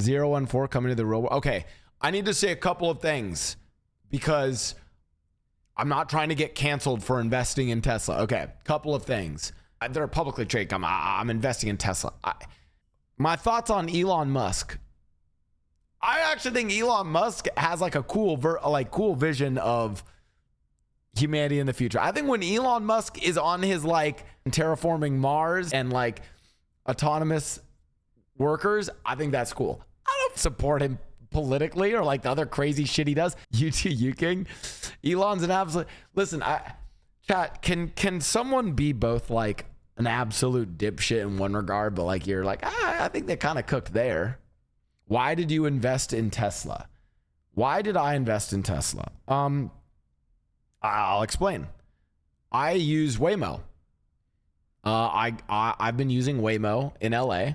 014 coming to the real world. Okay, I need to say a couple of things because I'm not trying to get canceled for investing in Tesla. Okay, couple of things. They're publicly traded. I'm investing in Tesla. My thoughts on Elon Musk. I actually think Elon Musk has like a cool vision of humanity in the future. I think when Elon Musk is on his like terraforming Mars and like autonomous workers, I think that's cool. I don't support him politically or like the other crazy shit he does. You king. Elon's an absolute. Listen, chat. Can someone be both like an absolute dipshit in one regard, but like you're like, I think they kind of cooked there. Why did you invest in Tesla? Why did I invest in Tesla? I'll explain. I use Waymo. I've been using Waymo in LA.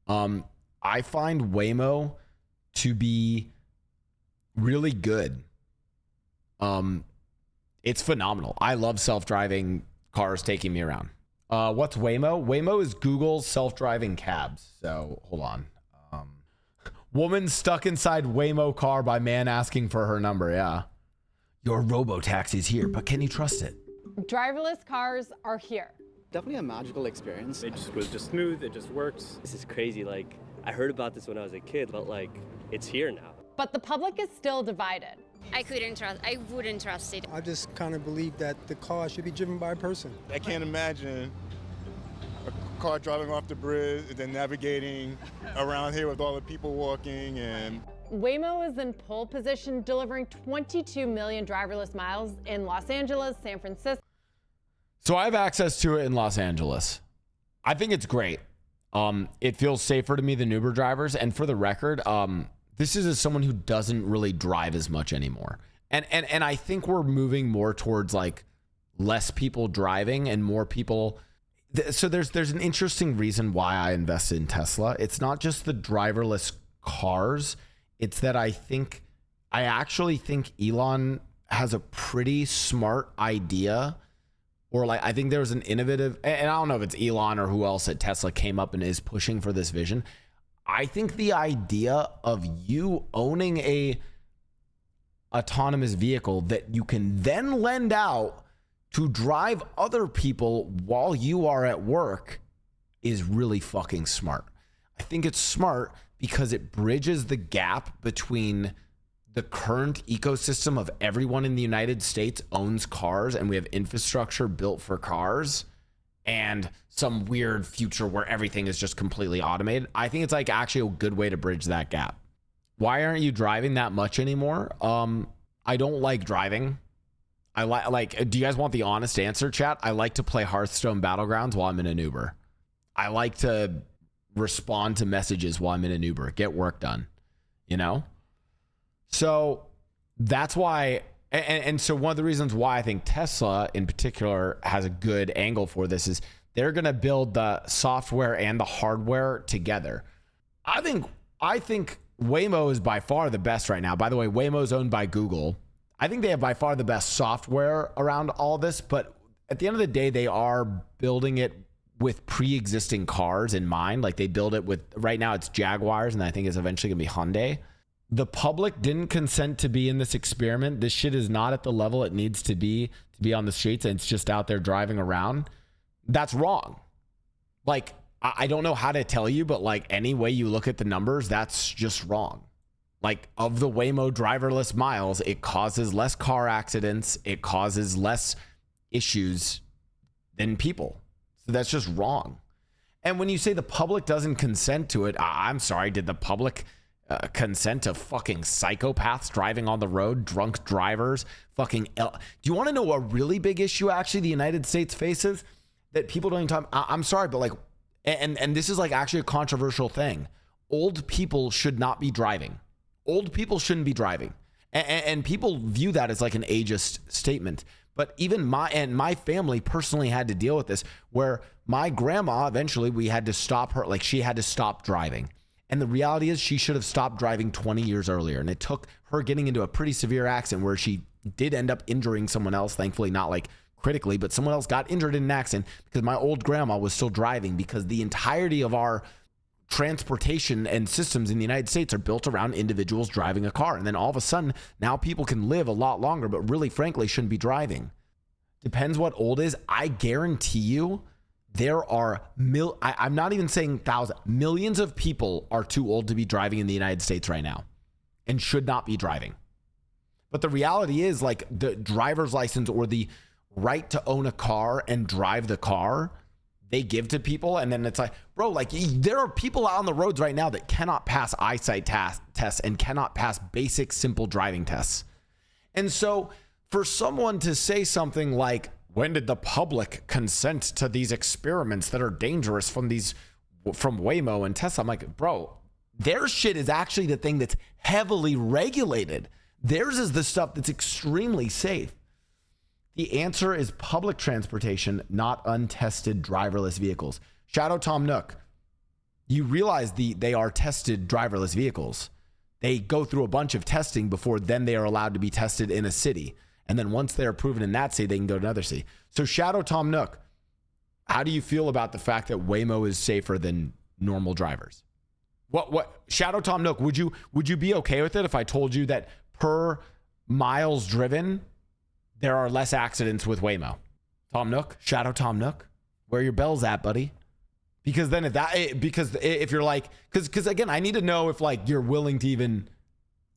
I find Waymo to be really good. It's phenomenal. I love self-driving cars taking me around. What's Waymo? Waymo is Google's self-driving cabs. So hold on. Woman stuck inside Waymo car by man asking for her number. Yeah. Your robo-taxi's here, but can you trust it? Driverless cars are here. Definitely a magical experience. It was just smooth. It just works. This is crazy. Like, I heard about this when I was a kid, but like, it's here now. But the public is still divided. I wouldn't trust it. I just kind of believe that the car should be driven by a person. I can't imagine a car driving off the bridge and then navigating around here with all the people walking. And Waymo is in pole position, delivering 22 million driverless miles in Los Angeles, San Francisco. So I have access to it in Los Angeles. I think it's great. It feels safer to me than Uber drivers. And for the record, this is as someone who doesn't really drive as much anymore. And I think we're moving more towards like less people driving and more people. So there's an interesting reason why I invested in Tesla. It's not just the driverless cars. It's that I actually think Elon has a pretty smart idea, or like, I think there was an innovative, and I don't know if it's Elon or who else at Tesla came up and is pushing for this vision. I think the idea of you owning a autonomous vehicle that you can then lend out to drive other people while you are at work is really fucking smart. I think it's smart because it bridges the gap between the current ecosystem of everyone in the United States owns cars and we have infrastructure built for cars and some weird future where everything is just completely automated. I think it's like actually a good way to bridge that gap. Why aren't you driving that much anymore? I don't like driving. I like, do you guys want the honest answer, chat? I like to play Hearthstone Battlegrounds while I'm in an Uber. I like to respond to messages while I'm in an Uber, get work done, you know? So that's why, and so one of the reasons why I think Tesla in particular has a good angle for this is they're going to build the software and the hardware together. I think Waymo is by far the best right now. By the way, Waymo is owned by Google. I think they have by far the best software around all this, but at the end of the day, they are building it with pre-existing cars in mind. Like they build it with, right now it's Jaguars, and I think it's eventually gonna be Hyundai. The public didn't consent to be in this experiment. This shit is not at the level it needs to be on the streets, and it's just out there driving around. That's wrong. Like, I don't know how to tell you, but like any way you look at the numbers, that's just wrong. Like of the Waymo driverless miles, it causes less car accidents. It causes less issues than people. So that's just wrong. And when you say the public doesn't consent to it, I'm sorry, did the public consent to fucking psychopaths driving on the road, drunk drivers, do you want to know a really big issue actually the United States faces that people don't even talk? I'm sorry, but like, and this is like actually a controversial thing. Old people should not be driving. Old people shouldn't be driving. And people view that as like an ageist statement. But even my family personally had to deal with this, where my grandma, eventually we had to stop her, like she had to stop driving. And the reality is she should have stopped driving 20 years earlier. And it took her getting into a pretty severe accident where she did end up injuring someone else, thankfully not like critically, but someone else got injured in an accident because my old grandma was still driving, because the entirety of our transportation and systems in the United States are built around individuals driving a car. And then all of a sudden, now people can live a lot longer, but really, frankly, shouldn't be driving. Depends what old is. I guarantee you there are, I'm not even saying thousands, millions of people are too old to be driving in the United States right now and should not be driving. But the reality is, like, the driver's license or the right to own a car and drive the car, they give to people. And then it's like, bro, like, there are people out on the roads right now that cannot pass eyesight tests and cannot pass basic, simple driving tests. And so for someone to say something like, when did the public consent to these experiments that are dangerous from Waymo and Tesla? I'm like, bro, their shit is actually the thing that's heavily regulated. Theirs is the stuff that's extremely safe. The answer is public transportation, not untested driverless vehicles. Shadow Tom Nook, you realize they are tested driverless vehicles. They go through a bunch of testing before then they are allowed to be tested in a city. And then once they're proven in that city, they can go to another city. So Shadow Tom Nook, how do you feel about the fact that Waymo is safer than normal drivers? What Shadow Tom Nook, would you be okay with it if I told you that per miles driven, there are less accidents with Waymo? Tom Nook, Shadow Tom Nook, where are your bells at, buddy? Because then if you're like, because again, I need to know if, like, you're willing to even,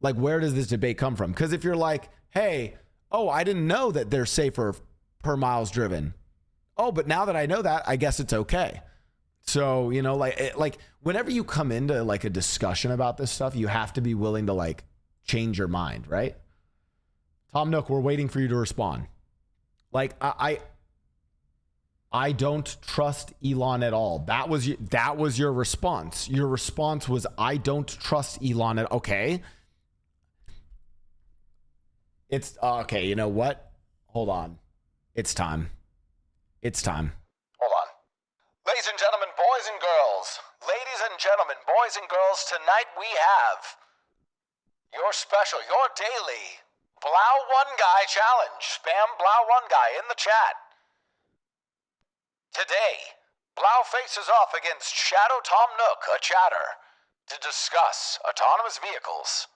like, where does this debate come from? Because if you're like, hey, oh, I didn't know that they're safer per miles driven. Oh, but now that I know that, I guess it's okay. So, you know, like whenever you come into, like, a discussion about this stuff, you have to be willing to, like, change your mind, right? Tom Nook, we're waiting for you to respond. Like, I don't trust Elon at all. That was your response. Your response was, I don't trust Elon at all. Okay. It's okay. You know what? Hold on. It's time. It's time. Hold on. Ladies and gentlemen, boys and girls. Ladies and gentlemen, boys and girls, tonight we have your special, your daily Blau One Guy challenge. Spam Blau One Guy in the chat. Today, Blau faces off against Shadow Tom Nook, a chatter, to discuss autonomous vehicles.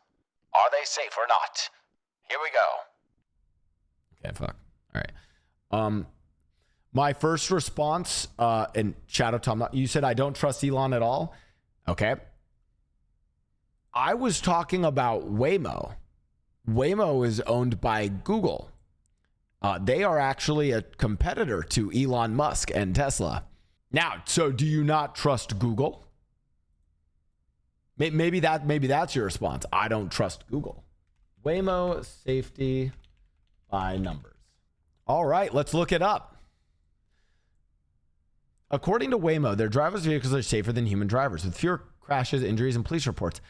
Are they safe or not? Here we go. Okay, fuck. All right. My first response, and Shadow Tom, you said I don't trust Elon at all. Okay. I was talking about Waymo. Waymo is owned by Google. They are actually a competitor to Elon Musk and Tesla. Now, so do you not trust Google? Maybe that's your response. I don't trust Google. Waymo safety by numbers. All right, let's look it up. According to Waymo, their driverless vehicles are safer than human drivers, with fewer crashes, injuries, and police reports.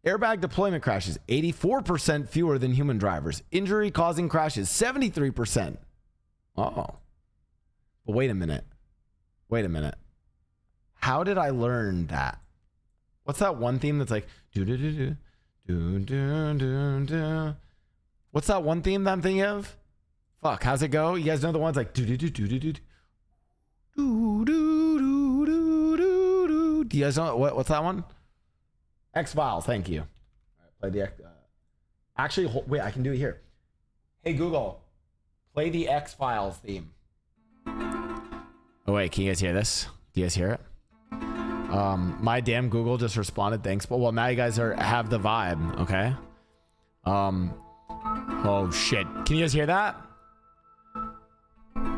Airbag deployment crashes, 84% fewer than human drivers. Injury-causing crashes, 73%. Oh. But wait a minute. How did I learn that? What's that one theme that's like, do-do-do-do, do-do-do-do? What's that one theme that I'm thinking of? Fuck, how's it go? You guys know the ones like, do-do-do-do-do-do, do-do-do-do-do-do. Do you guys know what's that one? X-Files, thank you. All right, play the actually, wait, I can do it here. Hey Google, play the X-Files theme. Oh wait, can you guys hear this? Do you guys hear it? My damn Google just responded, thanks. But well, now you guys have the vibe, okay? Oh shit, can you guys hear that?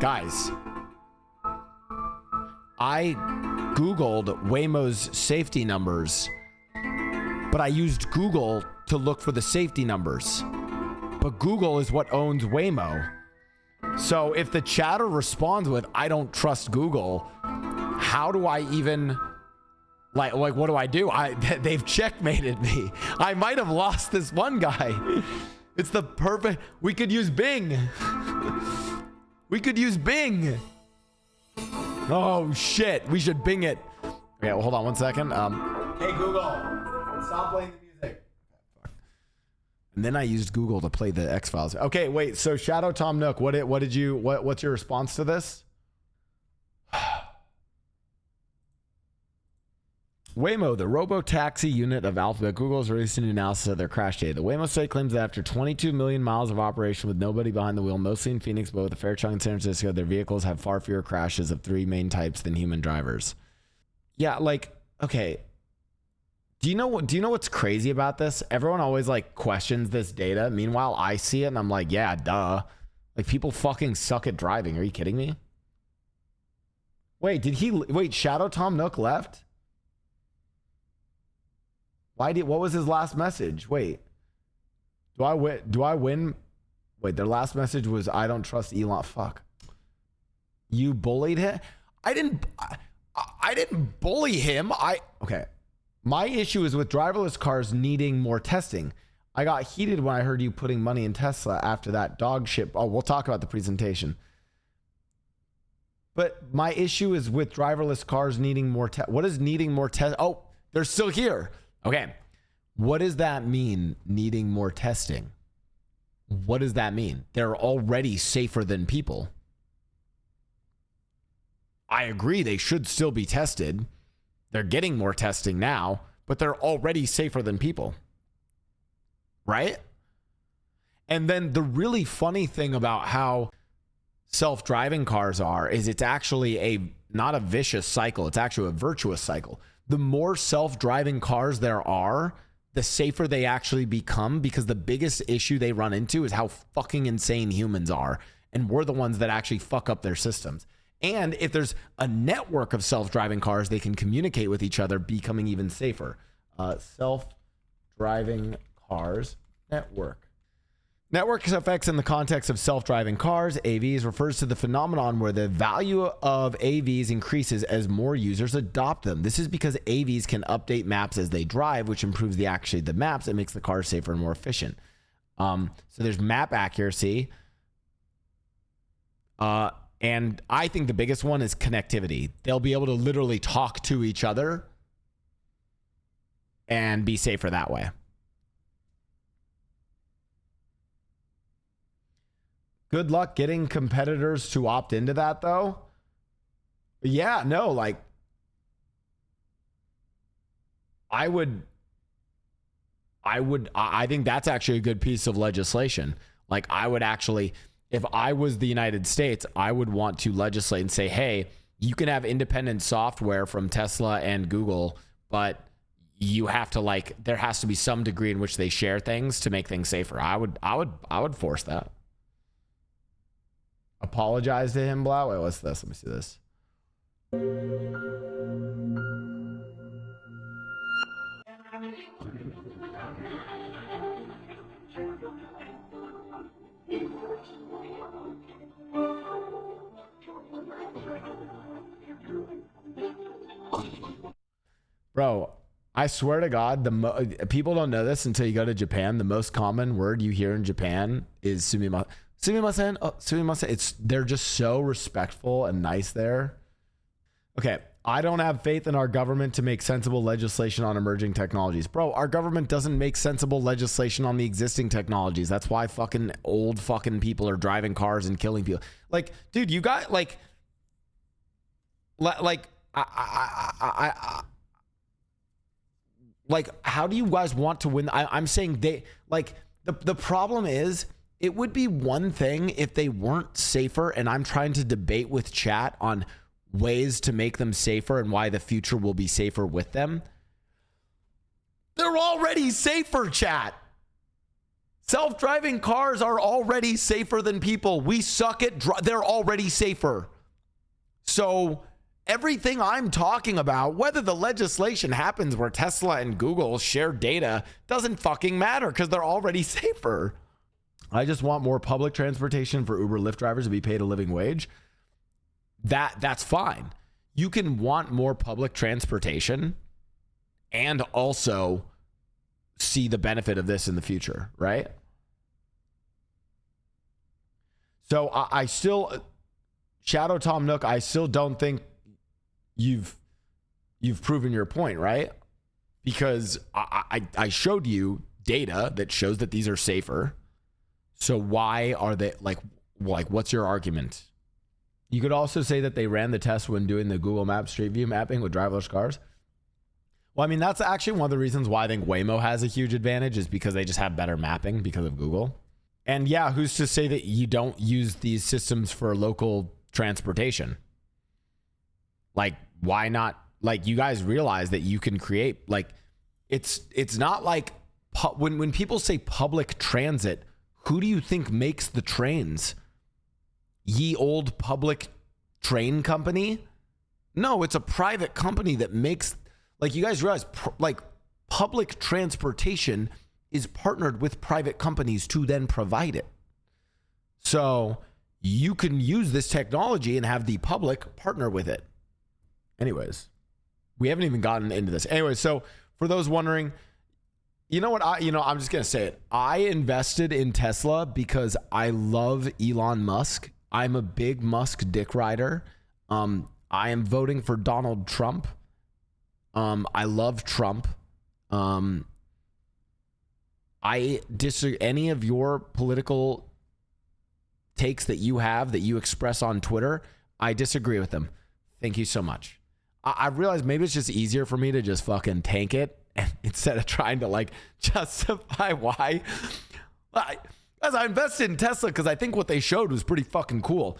Guys, I Googled Waymo's safety numbers, but I used Google to look for the safety numbers. But Google is what owns Waymo. So if the chatter responds with, I don't trust Google, how do I even, like what do I do? They've checkmated me. I might have lost this one guy. It's the perfect, we could use Bing. We could use Bing. Oh shit, we should Bing it. Okay, well, hold on one second. Hey Google, stop playing the music. And then I used Google to play the X-Files. Okay, wait, so Shadow Tom Nook, what's your response to this? Waymo, the robo-taxi unit of Alphabet Google, is releasing an analysis of their crash data. The Waymo site claims that after 22 million miles of operation with nobody behind the wheel, mostly in Phoenix, but with a fair chunk in San Francisco, their vehicles have far fewer crashes of 3 main types than human drivers. Yeah, like, okay. Do you know what's crazy about this? Everyone always like questions this data. Meanwhile, I see it and I'm like, yeah, duh. Like, people fucking suck at driving. Are you kidding me? Wait, Shadow Tom Nook left? What was his last message? Wait. Do I win? Wait, their last message was, I don't trust Elon. Fuck. You bullied him? I didn't bully him. Okay. My issue is with driverless cars needing more testing. I got heated when I heard you putting money in Tesla after that dog shit. Oh, we'll talk about the presentation. But my issue is with driverless cars needing more what is needing more test? Oh, they're still here. Okay. What does that mean, needing more testing? What does that mean? They're already safer than people. I agree they should still be tested. They're getting more testing now, but they're already safer than people. Right? And then the really funny thing about how self-driving cars are is it's actually not a vicious cycle. It's actually a virtuous cycle. The more self-driving cars there are, the safer they actually become, because the biggest issue they run into is how fucking insane humans are. And we're the ones that actually fuck up their systems. And if there's a network of self-driving cars, they can communicate with each other, becoming even safer. Self-driving cars network. Network effects in the context of self-driving cars, AVs, refers to the phenomenon where the value of AVs increases as more users adopt them. This is because AVs can update maps as they drive, which improves the maps and makes the car safer and more efficient. So there's map accuracy. And I think the biggest one is connectivity. They'll be able to literally talk to each other and be safer that way. Good luck getting competitors to opt into that, though. Yeah, no, like, I think that's actually a good piece of legislation. Like, I would actually, if I was the United States, I would want to legislate and say, hey, you can have independent software from Tesla and Google, but you have to, like, there has to be some degree in which they share things to make things safer. I would force that. Apologize to him, Blau. Wait, what's this? Let me see this. Bro, I swear to God, people don't know this until you go to Japan. The most common word you hear in Japan is sumimasen. Sumimasen. Oh, sumimasen. They're just so respectful and nice there. Okay. I don't have faith in our government to make sensible legislation on emerging technologies. Bro, our government doesn't make sensible legislation on the existing technologies. That's why fucking old fucking people are driving cars and killing people. Like, dude, you got like how do you guys want to win? I'm saying the problem is, it would be one thing if they weren't safer, and I'm trying to debate with chat on ways to make them safer and why the future will be safer with them. They're already safer, chat. Self-driving cars are already safer than people. We suck at they're already safer. So everything I'm talking about, whether the legislation happens where Tesla and Google share data, doesn't fucking matter because they're already safer. I just want more public transportation for Uber, Lyft drivers to be paid a living wage. That's fine. You can want more public transportation and also see the benefit of this in the future, right? So I still, Shadow Tom Nook, I still don't think you've proven your point, right? Because I showed you data that shows that these are safer. So why are they like what's your argument? You could also say that they ran the test when doing the Google Maps Street View mapping with driverless cars. Well, I mean, that's actually one of the reasons why I think Waymo has a huge advantage is because they just have better mapping because of Google. And yeah, who's to say that you don't use these systems for local transportation? Like, why not? Like, you guys realize that you can create, like, it's not like when people say public transit, who do you think makes the trains? Ye old public train company? No, it's a private company that makes, like, you guys realize, like, public transportation is partnered with private companies to then provide it. So you can use this technology and have the public partner with it. Anyways, we haven't even gotten into this. Anyway, so for those wondering, you know what? I'm just going to say it. I invested in Tesla because I love Elon Musk. I'm a big Musk dick rider. I am voting for Donald Trump. I love Trump. I disagree. Any of your political takes that you have that you express on Twitter, I disagree with them. Thank you so much. I realize maybe it's just easier for me to just fucking tank it instead of trying to like justify why. As I invested in Tesla because I think what they showed was pretty fucking cool.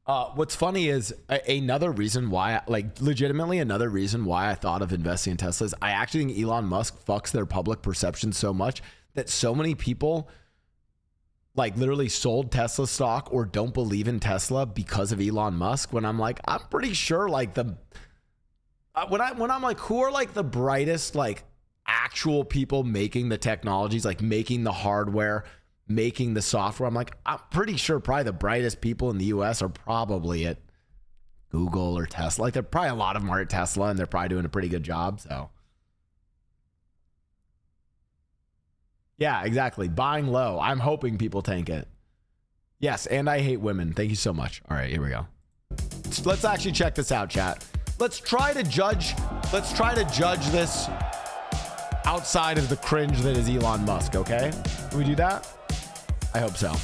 What's funny is another reason why, like legitimately another reason why I thought of investing in Tesla is I actually think Elon Musk fucks their public perception so much that so many people like literally sold Tesla stock or don't believe in Tesla because of Elon Musk. When I'm like, I'm pretty sure like when I'm like, who are like the brightest, like actual people making the technologies, like making the hardware, making the software. I'm like, I'm pretty sure probably the brightest people in the US are probably at Google or Tesla. Like, they're probably a lot of them are at Tesla and they're probably doing a pretty good job. So yeah, exactly. Buying low. I'm hoping people tank it. Yes. And I hate women. Thank you so much. All right, here we go. Let's actually check this out, chat. Let's try to judge this outside of the cringe that is Elon Musk. Okay. Can we do that? I hope so.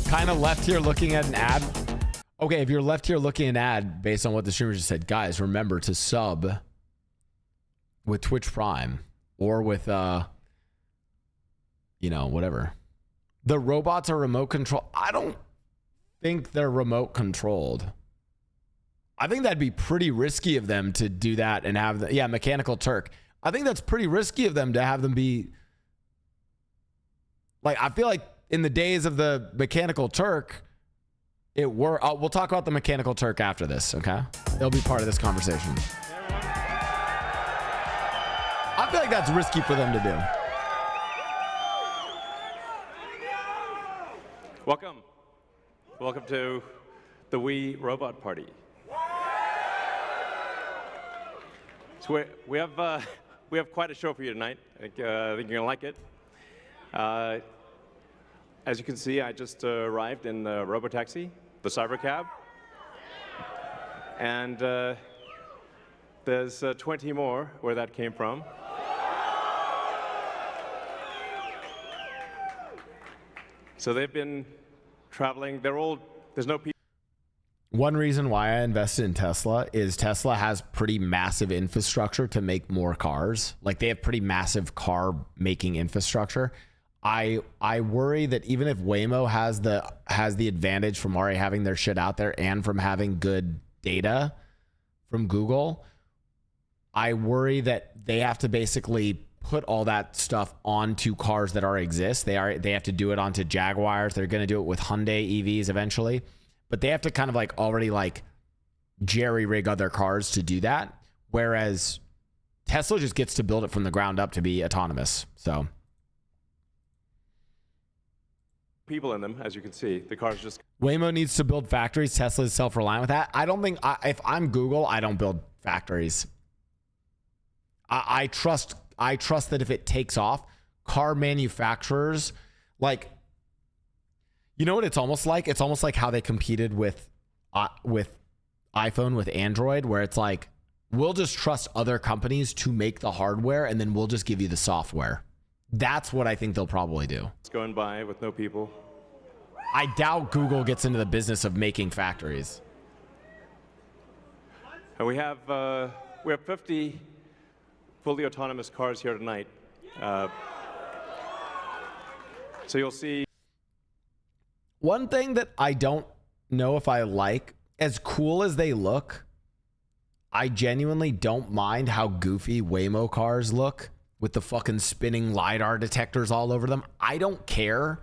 Kind of left here looking at an ad. Okay, if you're left here looking at an ad based on what the streamer just said, guys, remember to sub with Twitch Prime or with whatever. The robots are remote control. I don't think they're remote controlled. I think that'd be pretty risky of them to do that and have the Mechanical Turk. I think that's pretty risky of them to have them be like, I feel like in the days of the Mechanical Turk, we'll talk about the Mechanical Turk after this, okay? It'll be part of this conversation. I feel like that's risky for them to do. Welcome to the WeRobot party. So we have quite a show for you tonight. I think you're gonna like it. As you can see, I just arrived in the Robotaxi, the Cybercap. And there's 20 more where that came from. So they've been traveling. There's no people. One reason why I invested in Tesla is Tesla has pretty massive infrastructure to make more cars. Like, they have pretty massive car making infrastructure. I worry that even if Waymo has the advantage from already having their shit out there and from having good data from Google, I worry that they have to basically put all that stuff onto cars that already exist. They have to do it onto Jaguars. They're going to do it with Hyundai EVs eventually, but they have to kind of like already like jerry rig other cars to do that. Whereas Tesla just gets to build it from the ground up to be autonomous. So people in them, as you can see. The car's just... Waymo needs to build factories. Tesla is self-reliant with that. I don't think... if I'm Google, I don't build factories. I trust I trust that if it takes off, car manufacturers, like, you know what it's almost like? It's almost like how they competed with iPhone, with Android, where it's like, we'll just trust other companies to make the hardware and then we'll just give you the software. That's what I think they'll probably do. It's going by with no people. I doubt Google gets into the business of making factories. And we have 50 fully autonomous cars here tonight. So you'll see. One thing that I don't know if I like, as cool as they look, I genuinely don't mind how goofy Waymo cars look with the fucking spinning LiDAR detectors all over them. I don't care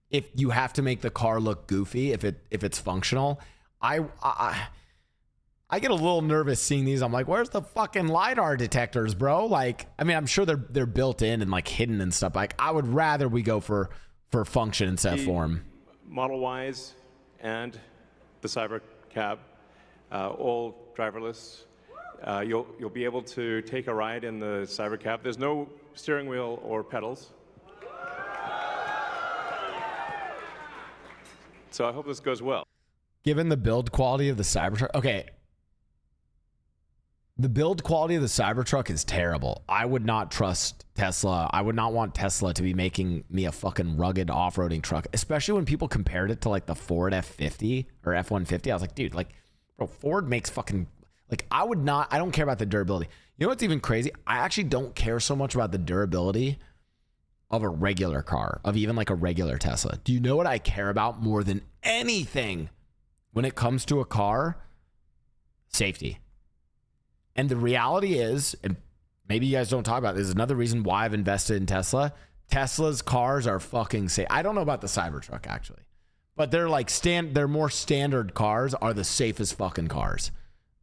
if you have to make the car look goofy, if it's functional. I get a little nervous seeing these. I'm like, where's the fucking LiDAR detectors, bro? Like, I mean, I'm sure they're built in and like hidden and stuff. Like, I would rather we go for function instead of form. Model Ys and the Cybercap, all driverless. You'll be able to take a ride in the Cybercap. There's no steering wheel or pedals. So I hope this goes well. Given the build quality of the Cybertruck, okay. The build quality of the Cybertruck is terrible. I would not trust Tesla. I would not want Tesla to be making me a fucking rugged off-roading truck, especially when people compared it to like the Ford F50 or F-150. I was like, dude, like, bro, Ford makes fucking, like, I don't care about the durability. You know what's even crazy? I actually don't care so much about the durability of a regular car, of even like a regular Tesla. Do you know what I care about more than anything when it comes to a car? Safety. And the reality is, and maybe you guys don't talk about this, is another reason why I've invested in Tesla. Tesla's cars are fucking safe. I don't know about the Cybertruck actually, but they're like they're more standard cars are the safest fucking cars.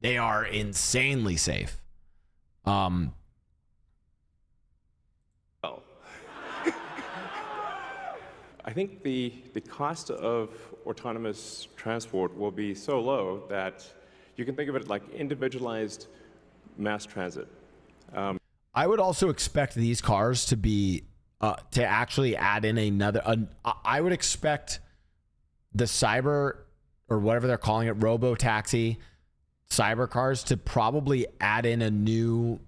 They are insanely safe. Well, I think the cost of autonomous transport will be so low that you can think of it like individualized mass transit. I would also expect these cars to be to actually add in I would expect the cyber, or whatever they're calling it, robo taxi cyber cars, to probably add in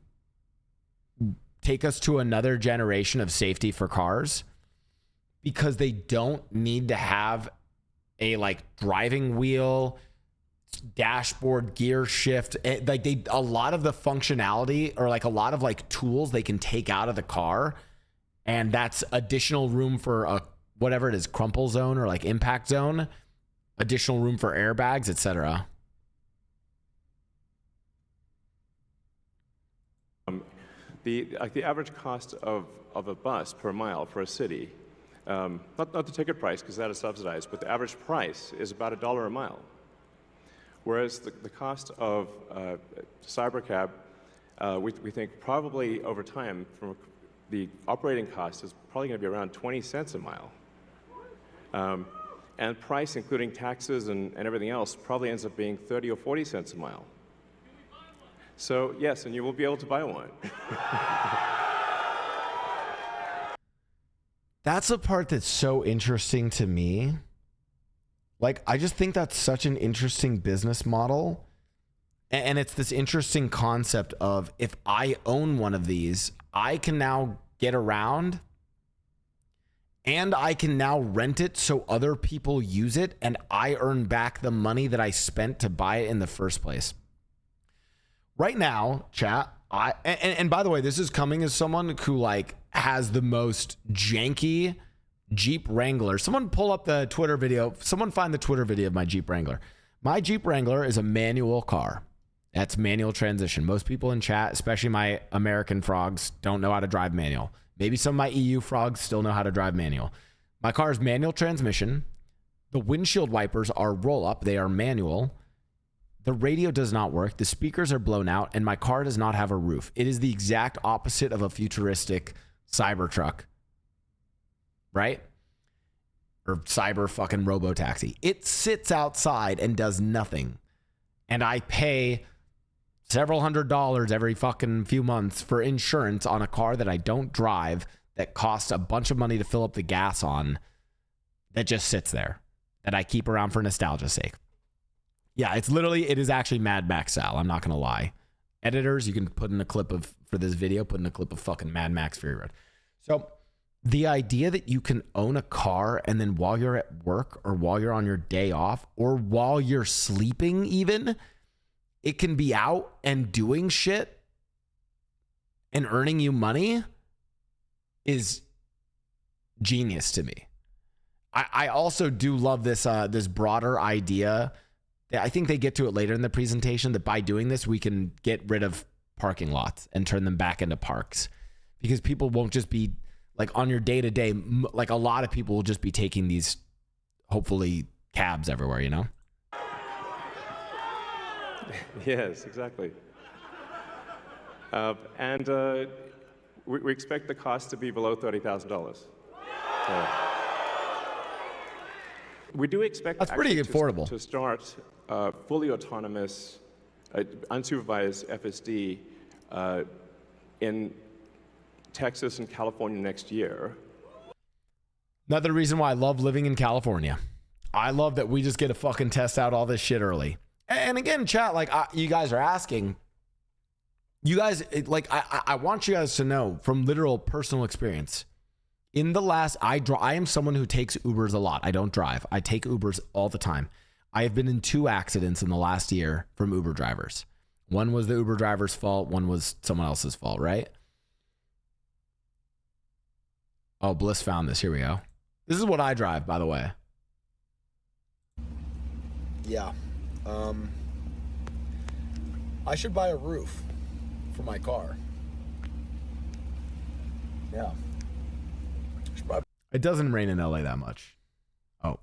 take us to another generation of safety for cars, because they don't need to have a like driving wheel, dashboard, gear shift. Like a lot of the functionality, or like a lot of like tools they can take out of the car, and that's additional room for a whatever it is, crumple zone or like impact zone, additional room for airbags, etc. The average cost of a bus per mile for a city, not the ticket price because that is subsidized, but the average price is about $1 a mile. Whereas the cost of Cybercab, we think probably over time, from the operating cost is probably going to be around 20 cents a mile. And price, including taxes and everything else, probably ends up being 30 or 40 cents a mile. So yes, and you will be able to buy one. That's a part that's so interesting to me. Like, I just think that's such an interesting business model. And it's this interesting concept of, if I own one of these, I can now get around and I can now rent it so other people use it and I earn back the money that I spent to buy it in the first place. Right now, chat, and by the way, this is coming as someone who like has the most janky Jeep Wrangler. Someone pull up the Twitter video. Someone find the Twitter video of my Jeep Wrangler. My Jeep Wrangler is a manual car. That's manual transmission. Most people in chat, especially my American frogs, don't know how to drive manual. Maybe some of my EU frogs still know how to drive manual. My car is manual transmission. The windshield wipers are roll up. They are manual. The radio does not work. The speakers are blown out, and my car does not have a roof. It is the exact opposite of a futuristic Cybertruck, right? Or cyber fucking robo-taxi. It sits outside and does nothing. And I pay several $100s every fucking few months for insurance on a car that I don't drive, that costs a bunch of money to fill up the gas on, that just sits there, that I keep around for nostalgia's sake. Yeah, it is actually Mad Max style. I'm not going to lie. Editors, you can put in a clip of, for this video, put in a clip of fucking Mad Max Fury Road. So the idea that you can own a car and then while you're at work or while you're on your day off or while you're sleeping even, it can be out and doing shit and earning you money is genius to me. I also do love this this broader idea. I think they get to it later in the presentation that by doing this, we can get rid of parking lots and turn them back into parks, because people won't just be like on your day to day. Like a lot of people will just be taking these, hopefully, cabs everywhere, you know? Yes, exactly. We expect the cost to be below $30,000. We do expect that's pretty affordable to start fully autonomous, unsupervised FSD in Texas and California next year. Another reason why I love living in California. I love that we just get to fucking test out all this shit early. And again, chat, like you guys are asking, you guys, like I want you guys to know from literal personal experience. In the last, I am someone who takes Ubers a lot. I don't drive. I take Ubers all the time. I have been in 2 accidents in the last year from Uber drivers. One was the Uber driver's fault. One was someone else's fault, right? Oh, Bliss found this. Here we go. This is what I drive, by the way. Yeah. I should buy a roof for my car. Yeah. It doesn't rain in LA that much. Oh.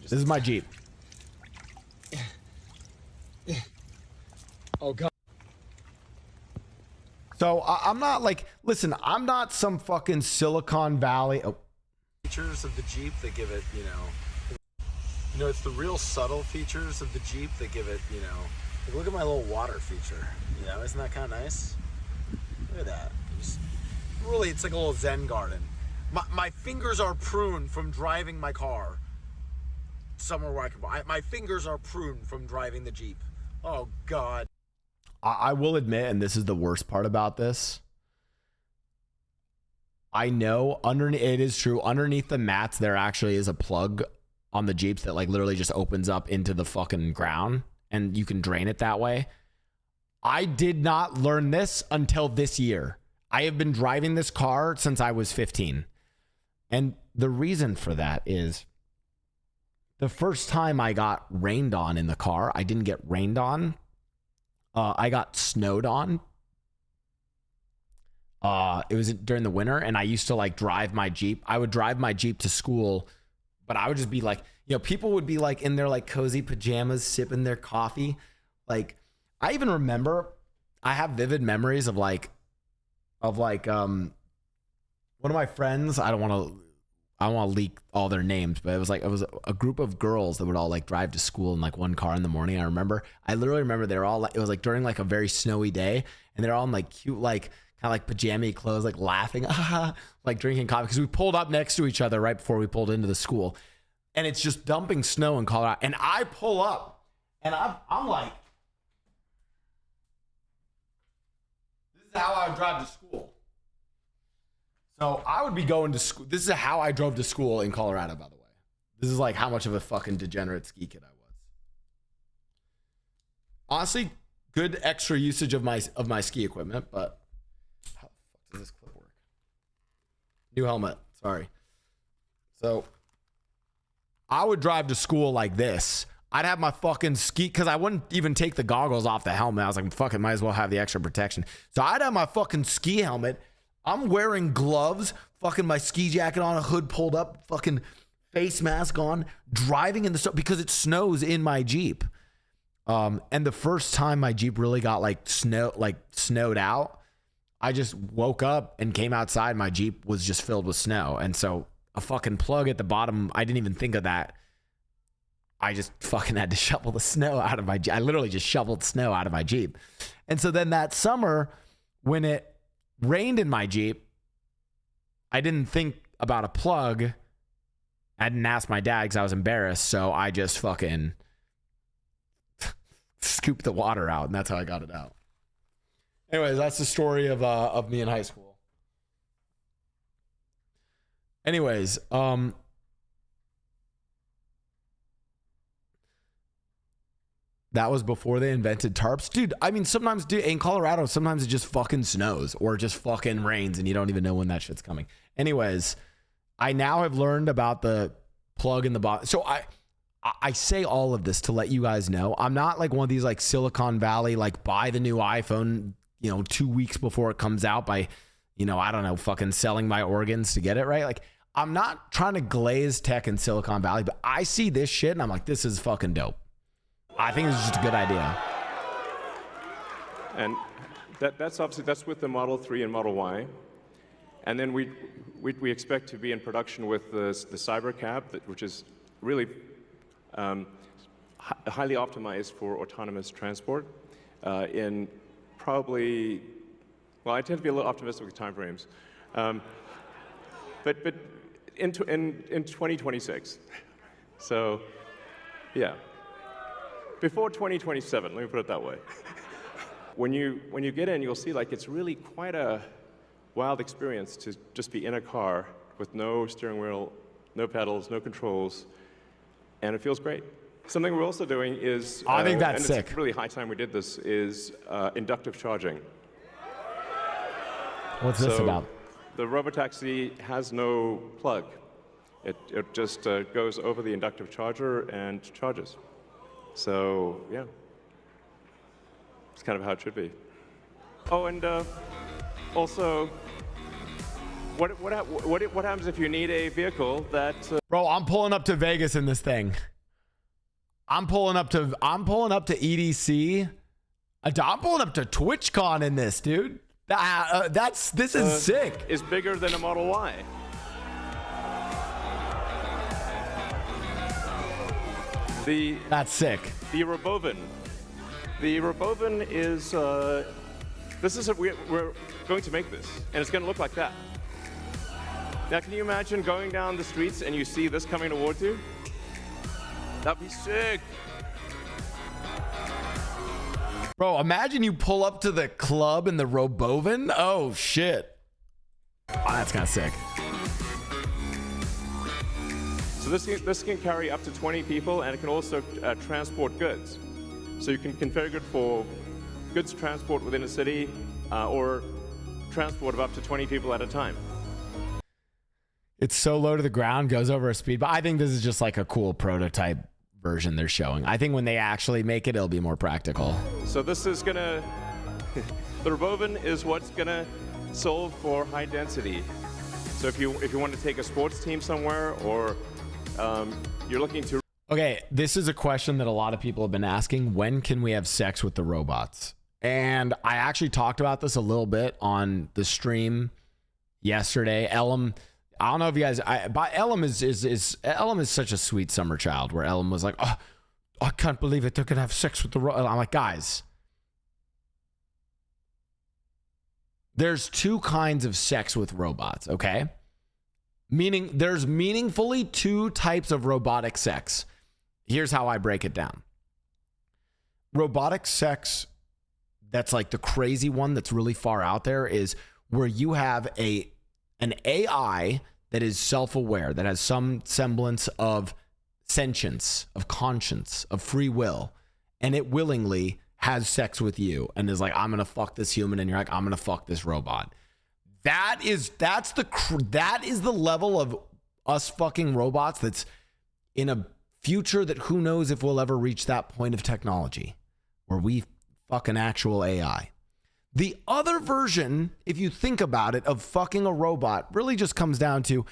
This is my Jeep. Oh, God. So I'm not like, listen, I'm not some fucking Silicon Valley. Oh. Features of the Jeep that give it, you know, it's the real subtle features of the Jeep that give it, like, look at my little water feature. Isn't that kind of nice? Look at that. Really, it's like a little Zen garden. My fingers are pruned from driving my car somewhere where I can buy. My fingers are pruned from driving the Jeep. Oh, God. I will admit, and this is the worst part about this, I know underneath, it is true, underneath the mats, there actually is a plug on the Jeeps that like literally just opens up into the fucking ground and you can drain it that way. I did not learn this until this year. I have been driving this car since I was 15. And the reason for that is the first time I got rained on in the car, I didn't get rained on. I got snowed on. It was during the winter, and I used to like drive my Jeep. I would drive my Jeep to school, but I would just be like, people would be like in their like cozy pajamas, sipping their coffee. Like, I even remember, I have vivid memories of like one of my friends, I don't want to leak all their names, but it was a group of girls that would all like drive to school in like one car in the morning. I literally remember they were all like, it was like during like a very snowy day, and they're all in like cute, like kind of like pajama clothes, like laughing, like drinking coffee. Cause we pulled up next to each other right before we pulled into the school, and it's just dumping snow in Colorado. And I pull up and I'm like, this is how I would drive to school. So I would be going to school. This is how I drove to school in Colorado, by the way. This is like how much of a fucking degenerate ski kid I was. Honestly, good extra usage of my ski equipment, but how the fuck does this clip work? New helmet, sorry. So I would drive to school like this. I'd have my fucking ski, because I wouldn't even take the goggles off the helmet. I was like, fuck it, might as well have the extra protection. So I'd have my fucking ski helmet. I'm wearing gloves, fucking my ski jacket on, a hood pulled up, fucking face mask on, driving in the snow because it snows in my Jeep. And the first time my Jeep really got snowed out, I just woke up and came outside. My Jeep was just filled with snow. And so a fucking plug at the bottom, I didn't even think of that. I just fucking had to shovel the snow out of my Jeep. I literally just shoveled snow out of my Jeep. And so then that summer, when it rained in my Jeep, I didn't think about a plug. I didn't ask my dad because I was embarrassed. So I just fucking scooped the water out, and that's how I got it out. Anyways, that's the story of me in high school. Anyways, that was before they invented tarps. Dude, I mean, sometimes, dude, in Colorado, sometimes it just fucking snows or just fucking rains and you don't even know when that shit's coming. Anyways, I now have learned about the plug in the bottom. So I say all of this to let you guys know I'm not like one of these like Silicon Valley, like buy the new iPhone, 2 weeks before it comes out by, I don't know, fucking selling my organs to get it, right? Like, I'm not trying to glaze tech in Silicon Valley, but I see this shit and I'm like, this is fucking dope. I think it's just a good idea. And that's obviously, that's with the Model 3 and Model Y. And then we expect to be in production with the Cybercap, which is really highly optimized for autonomous transport in probably, well, I tend to be a little optimistic with timeframes. But in 2026. So, yeah. Before 2027, let me put it that way. When you get in, you'll see like it's really quite a wild experience to just be in a car with no steering wheel, no pedals, no controls, and it feels great. Something we're also doing is, I think that's and sick. It's really high time we did this, is inductive charging. What's this about? The robotaxi has no plug. It just goes over the inductive charger and charges. So, yeah. It's kind of how it should be. Oh, and also, what happens if you need a vehicle that... Bro, I'm pulling up to Vegas in this thing. I'm pulling up to EDC. I'm pulling up to TwitchCon in this, dude. This is sick. Is bigger than a Model Y. That's sick. The Roven. The Roven is, we're going to make this, and it's going to look like that. Now, can you imagine going down the streets and you see this coming towards you? That'd be sick. Bro, imagine you pull up to the club in the Roven. Oh, shit. Oh, that's kind of sick. So this can carry up to 20 people, and it can also transport goods. So you can configure it for goods transport within a city or transport of up to 20 people at a time. It's so low to the ground, goes over a speed, but I think this is just like a cool prototype version they're showing. I think when they actually make it, it'll be more practical. So this is gonna, the Roven is what's gonna solve for high density. So if you want to take a sports team somewhere, or you're looking to... Okay, this is a question that a lot of people have been asking. When can we have sex with the robots? And I actually talked about this a little bit on the stream yesterday. Elam, I don't know if you guys, Elam is such a sweet summer child, where Elam was like, oh, I can't believe it. They're going to have sex with the robot. I'm like, guys, there's two kinds of sex with robots, okay? Meaning there's meaningfully two types of robotic sex. Here's how I break it down. Robotic sex, that's like the crazy one that's really far out there, is where you have an AI that is self-aware, that has some semblance of sentience, of conscience, of free will, and it willingly has sex with you and is like, I'm gonna fuck this human, and you're like, I'm gonna fuck this robot. That is the level of us fucking robots that's in a future that who knows if we'll ever reach that point of technology where we fuck an actual AI. The other version, if you think about it, of fucking a robot really just comes down to,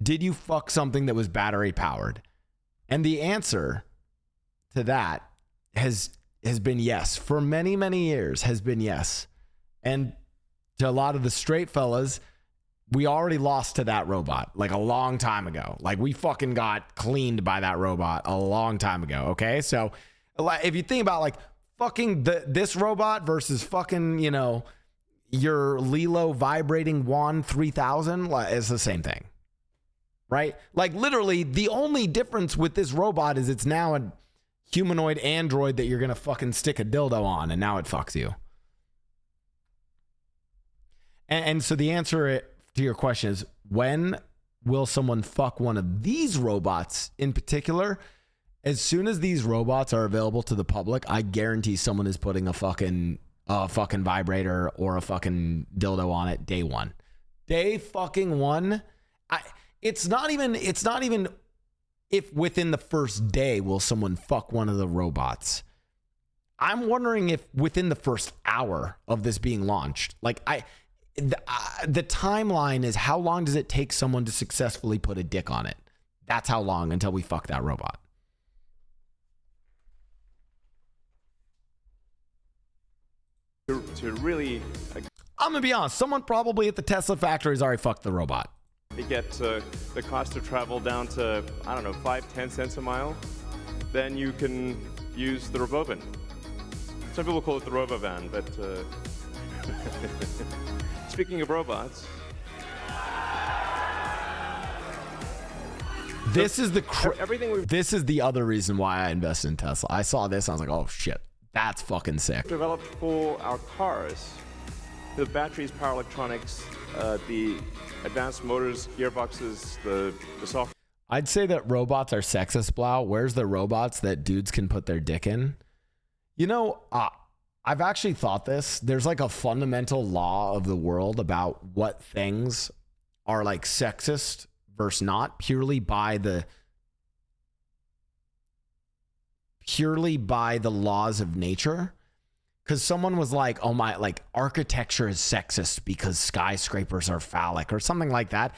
did you fuck something that was battery powered? And the answer to that has been yes. For many, many years has been yes. And to a lot of the straight fellas, We already lost to that robot like a long time ago. Like we fucking got cleaned by that robot a long time ago. Okay. So if you think about like fucking this robot versus fucking, you know, your Lilo vibrating wand 3000, it's the same thing. Right? Like literally the only difference with this robot is it's now a humanoid android that you're going to fucking stick a dildo on and now it fucks you. And so the answer to your question is, when will someone fuck one of these robots in particular? As soon as these robots are available to the public, I guarantee someone is putting a fucking vibrator or a fucking dildo on it day one. Day fucking one. It's not even if within the first day will someone fuck one of the robots. I'm wondering if within the first hour of this being launched, like the timeline is how long does it take someone to successfully put a dick on it? That's how long until we fuck that robot. To really I'm gonna be honest, someone probably at the Tesla factory has already fucked the robot. get the cost of travel down to, I don't know, 5-10 cents a mile, then you can use the Roven. Some people call it the Robovan, but speaking of robots, this is the other reason why I invested in Tesla. I saw this, and I was like, oh shit, that's fucking sick. developed for our cars, the batteries, power electronics, the advanced motors, gearboxes, the software. I'd say that robots are sexist, Blau. Where's the robots that dudes can put their dick in? You know, I've actually thought this. There's like a fundamental law of the world about what things are like sexist versus not, purely by the laws of nature. Because someone was like, oh my, like architecture is sexist because skyscrapers are phallic or something like that.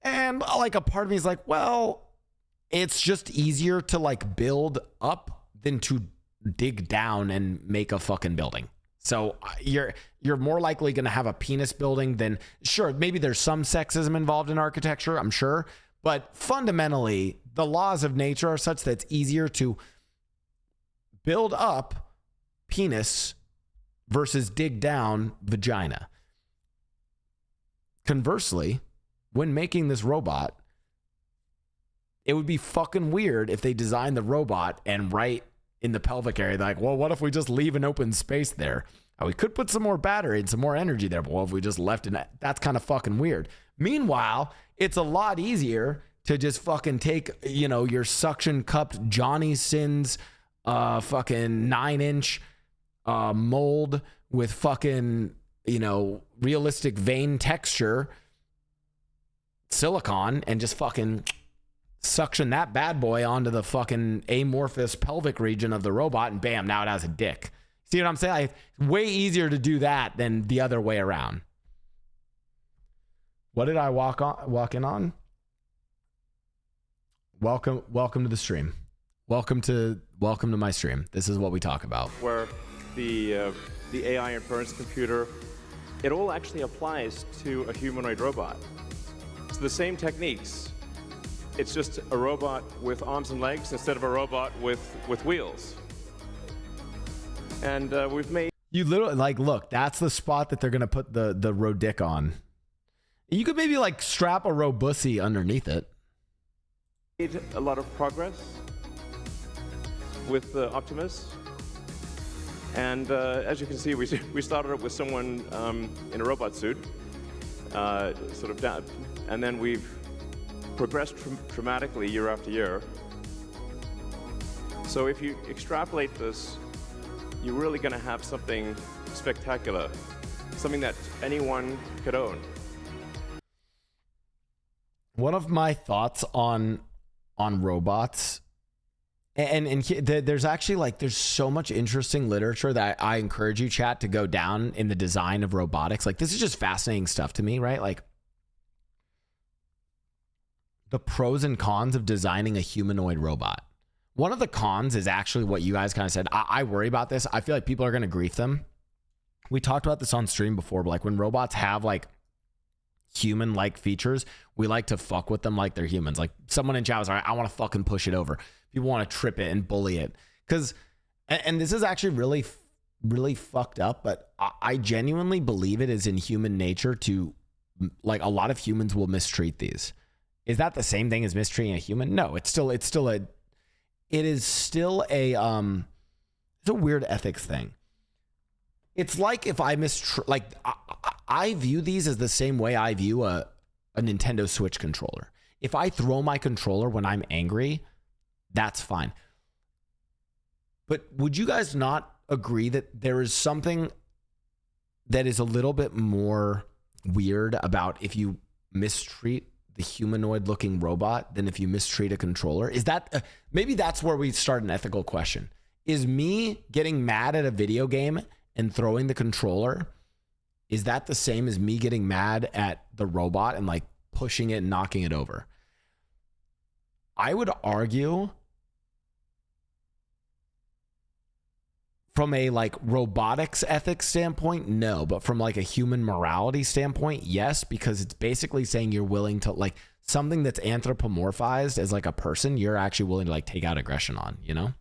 And like a part of me is like, well, it's just easier to like build up than to dig down and make a fucking building. So you're more likely going to have a penis building than, sure, maybe there's some sexism involved in architecture, I'm sure. But fundamentally, the laws of nature are such that it's easier to build up penis versus dig down vagina. Conversely, when making this robot, it would be fucking weird if they designed the robot and right in the pelvic area, they're like, well, what if we just leave an open space there? We could put some more battery and some more energy there, but what if we just left it? That's kind of fucking weird. Meanwhile, it's a lot easier to just fucking take, you know, your suction cupped Johnny Sins fucking 9-inch mold with fucking, you know, realistic vein texture silicon and just fucking suction that bad boy onto the fucking amorphous pelvic region of the robot, and bam, now it has a dick. See what I'm saying? Like, way easier to do that than the other way around. What did I walk in on? Welcome to the stream. Welcome to my stream. This is what we talk about. Where the AI inference computer, it all actually applies to a humanoid robot. It's the same techniques. It's just a robot with arms and legs instead of a robot with wheels. And we've made... You literally, like, look, that's the spot that they're going to put the Rodick on. You could maybe, like, strap a Robussy underneath it. Made a lot of progress with Optimus. And as you can see, we started up with someone in a robot suit, sort of down, and then we've progressed dramatically year after year. So if you extrapolate this, you're really going to have something spectacular, something that anyone could own. One of my thoughts on robots, and there's actually like, there's so much interesting literature that I encourage you, chat, to go down in the design of robotics. Like, this is just fascinating stuff to me, right? Like, the pros and cons of designing a humanoid robot. One of the cons is actually what you guys kind of said. I worry about this. I feel like people are going to grief them. We talked about this on stream before, but like when robots have like human-like features, we like to fuck with them like they're humans. Like someone in chat was like, I want to fucking push it over. People want to trip it and bully it. Because, and this is actually really, really fucked up, but I genuinely believe it is in human nature to, like, a lot of humans will mistreat these. Is that the same thing as mistreating a human? No, it's still a it's a weird ethics thing. It's like if I I view these as the same way I view a Nintendo Switch controller. If I throw my controller when I'm angry, that's fine. But would you guys not agree that there is something that is a little bit more weird about if you mistreat the humanoid looking robot than if you mistreat a controller? Is that maybe that's where we start an ethical question? Is me getting mad at a video game and throwing the controller, is that the same as me getting mad at the robot and like pushing it and knocking it over? I would argue from a like robotics ethics standpoint, no, but from like a human morality standpoint, yes, because it's basically saying you're willing to, like, something that's anthropomorphized as like a person, you're actually willing to like take out aggression on, you know?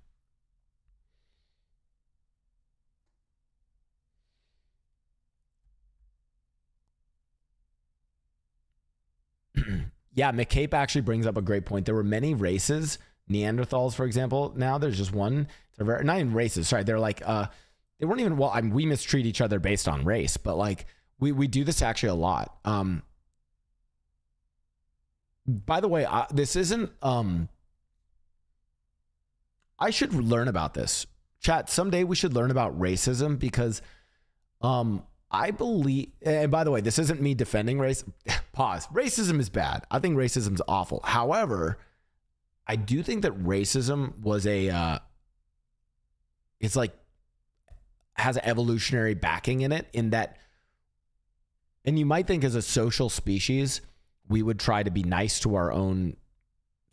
Yeah, McCabe actually brings up a great point. There were many races, Neanderthals, for example. Now there's just one. Not even races, sorry. They're like, they weren't even, well, I mean, we mistreat each other based on race, but like we do this actually a lot. By the way, this isn't, I should learn about this. Chat, someday we should learn about racism because I believe, and by the way, this isn't me defending race. Pause. Racism is bad. I think racism is awful. However, I do think that racism was it's like, has an evolutionary backing in it, in that, and you might think as a social species, we would try to be nice to our own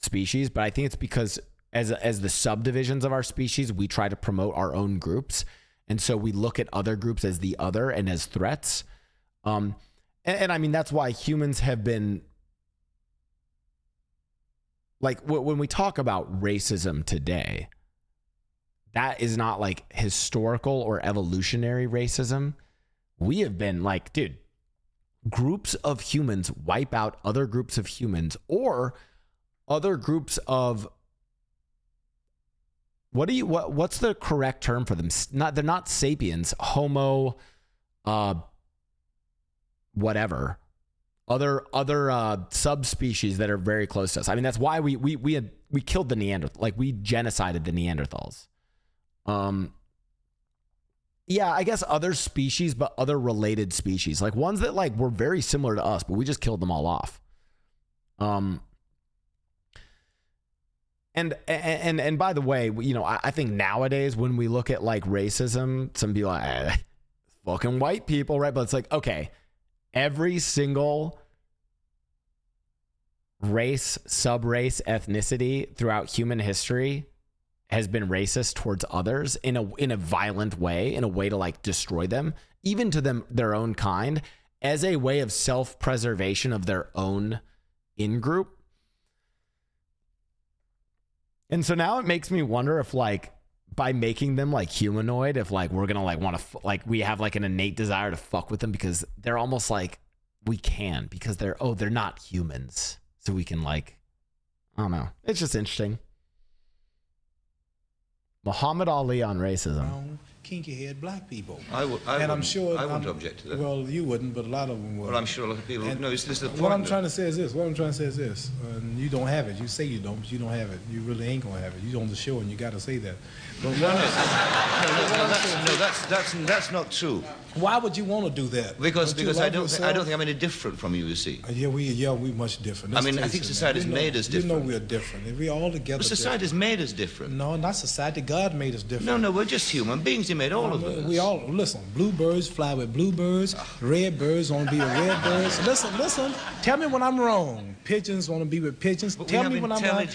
species, but I think it's because as the subdivisions of our species, we try to promote our own groups. And so we look at other groups as the other and as threats. And I mean, that's why humans have been, like, when we talk about racism today, that is not like historical or evolutionary racism. We have been like, dude, groups of humans wipe out other groups of humans, or other groups of, what's the correct term for them? They're not sapiens, homo, whatever, other subspecies that are very close to us. I mean, that's why we killed the Neanderthals, like we genocided the Neanderthals. Yeah, I guess other species, but other related species, like ones that like were very similar to us, but we just killed them all off. And by the way, you know, I think nowadays when we look at like racism, some people are like, fucking white people, right? But it's like, okay, every single race, sub-race, ethnicity throughout human history has been racist towards others in a violent way, in a way to like destroy them, even to their own kind, as a way of self-preservation of their own in-group. And so now it makes me wonder if, like, by making them like humanoid, if like we're gonna like want to like we have like an innate desire to fuck with them because they're almost like we can, because they're not humans, so we can like, I don't know. It's just interesting. Muhammad Ali on racism. Kinky haired black people. I'm sure I wouldn't object to that. Well, you wouldn't, but a lot of them would. Well, I'm sure a lot of people. No, this is the point. What I'm trying to say is this. You don't have it. You say you don't, but you don't have it. You really ain't gonna have it. You on the show and you got to say that. But that's not true. Why would you want to do that? Because I don't think I'm any different from you see. Yeah, we much different. I mean, I think society's made us different. You know we're different. We all together. But society's made us different. No, not society. God made us different. No, we're just human beings. He made all of us. We all, listen, bluebirds fly with bluebirds, red birds want to be with red birds. Listen, tell me when I'm wrong. Pigeons want to be with pigeons. But tell we me have when I'm wrong.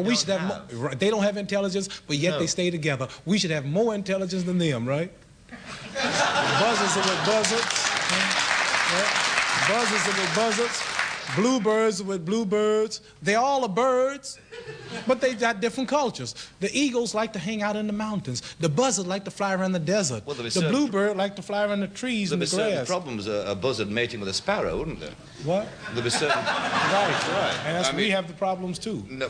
We should have they don't have intelligence, but yet they stay together. We should have more intelligence than them, right? Buzzards are with buzzards. Right? Buzzards are with buzzards. Bluebirds are with bluebirds. They all are birds, but they got different cultures. The eagles like to hang out in the mountains. The buzzard like to fly around the desert. Well, the bluebird like to fly around the trees and the There'd be certain grass. problems, a buzzard mating with a sparrow, wouldn't there? What? There'd be certain... Right. And that's, we have the problems too. No,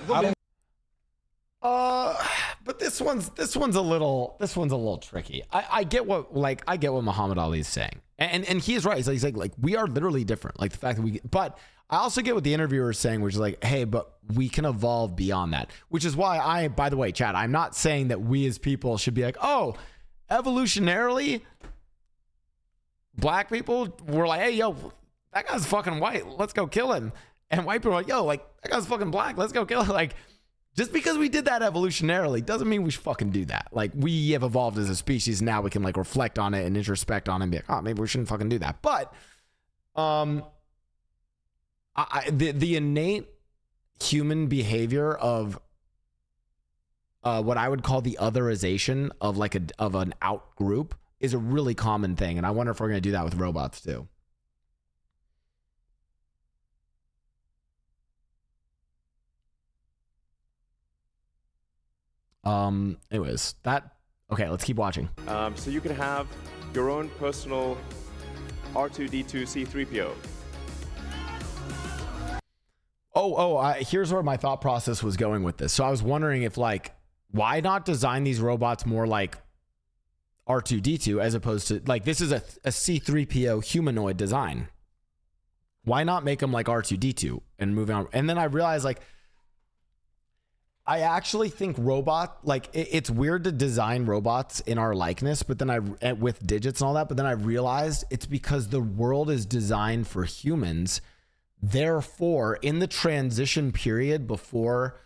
but this one's a little tricky. I get what Muhammad Ali's saying, and he is right. He's like we are literally different. Like the fact that but I also get what the interviewer is saying, which is like, hey, but we can evolve beyond that. Which is why by the way, Chad, I'm not saying that we as people should be like, oh, evolutionarily, black people were like, hey, yo, that guy's fucking white, let's go kill him, and white people are like, yo, like that guy's fucking black, let's go kill him, like. Just because we did that evolutionarily doesn't mean we should fucking do that. Like, we have evolved as a species. Now we can like reflect on it and introspect on it and be like, oh, maybe we shouldn't fucking do that. But the innate human behavior of what I would call the otherization of like of an out group is a really common thing. And I wonder if we're going to do that with robots too. Anyways, okay, let's keep watching. So you can have your own personal R2D2 C3PO. Here's where my thought process was going with this. So I was wondering if like, why not design these robots more like R2D2 as opposed to like, this is a C3PO humanoid design. Why not make them like R2D2 and move on? And then I realized like, I actually think it's weird to design robots in our likeness, but then with digits and all that, but then I realized it's because the world is designed for humans. Therefore, in the transition period before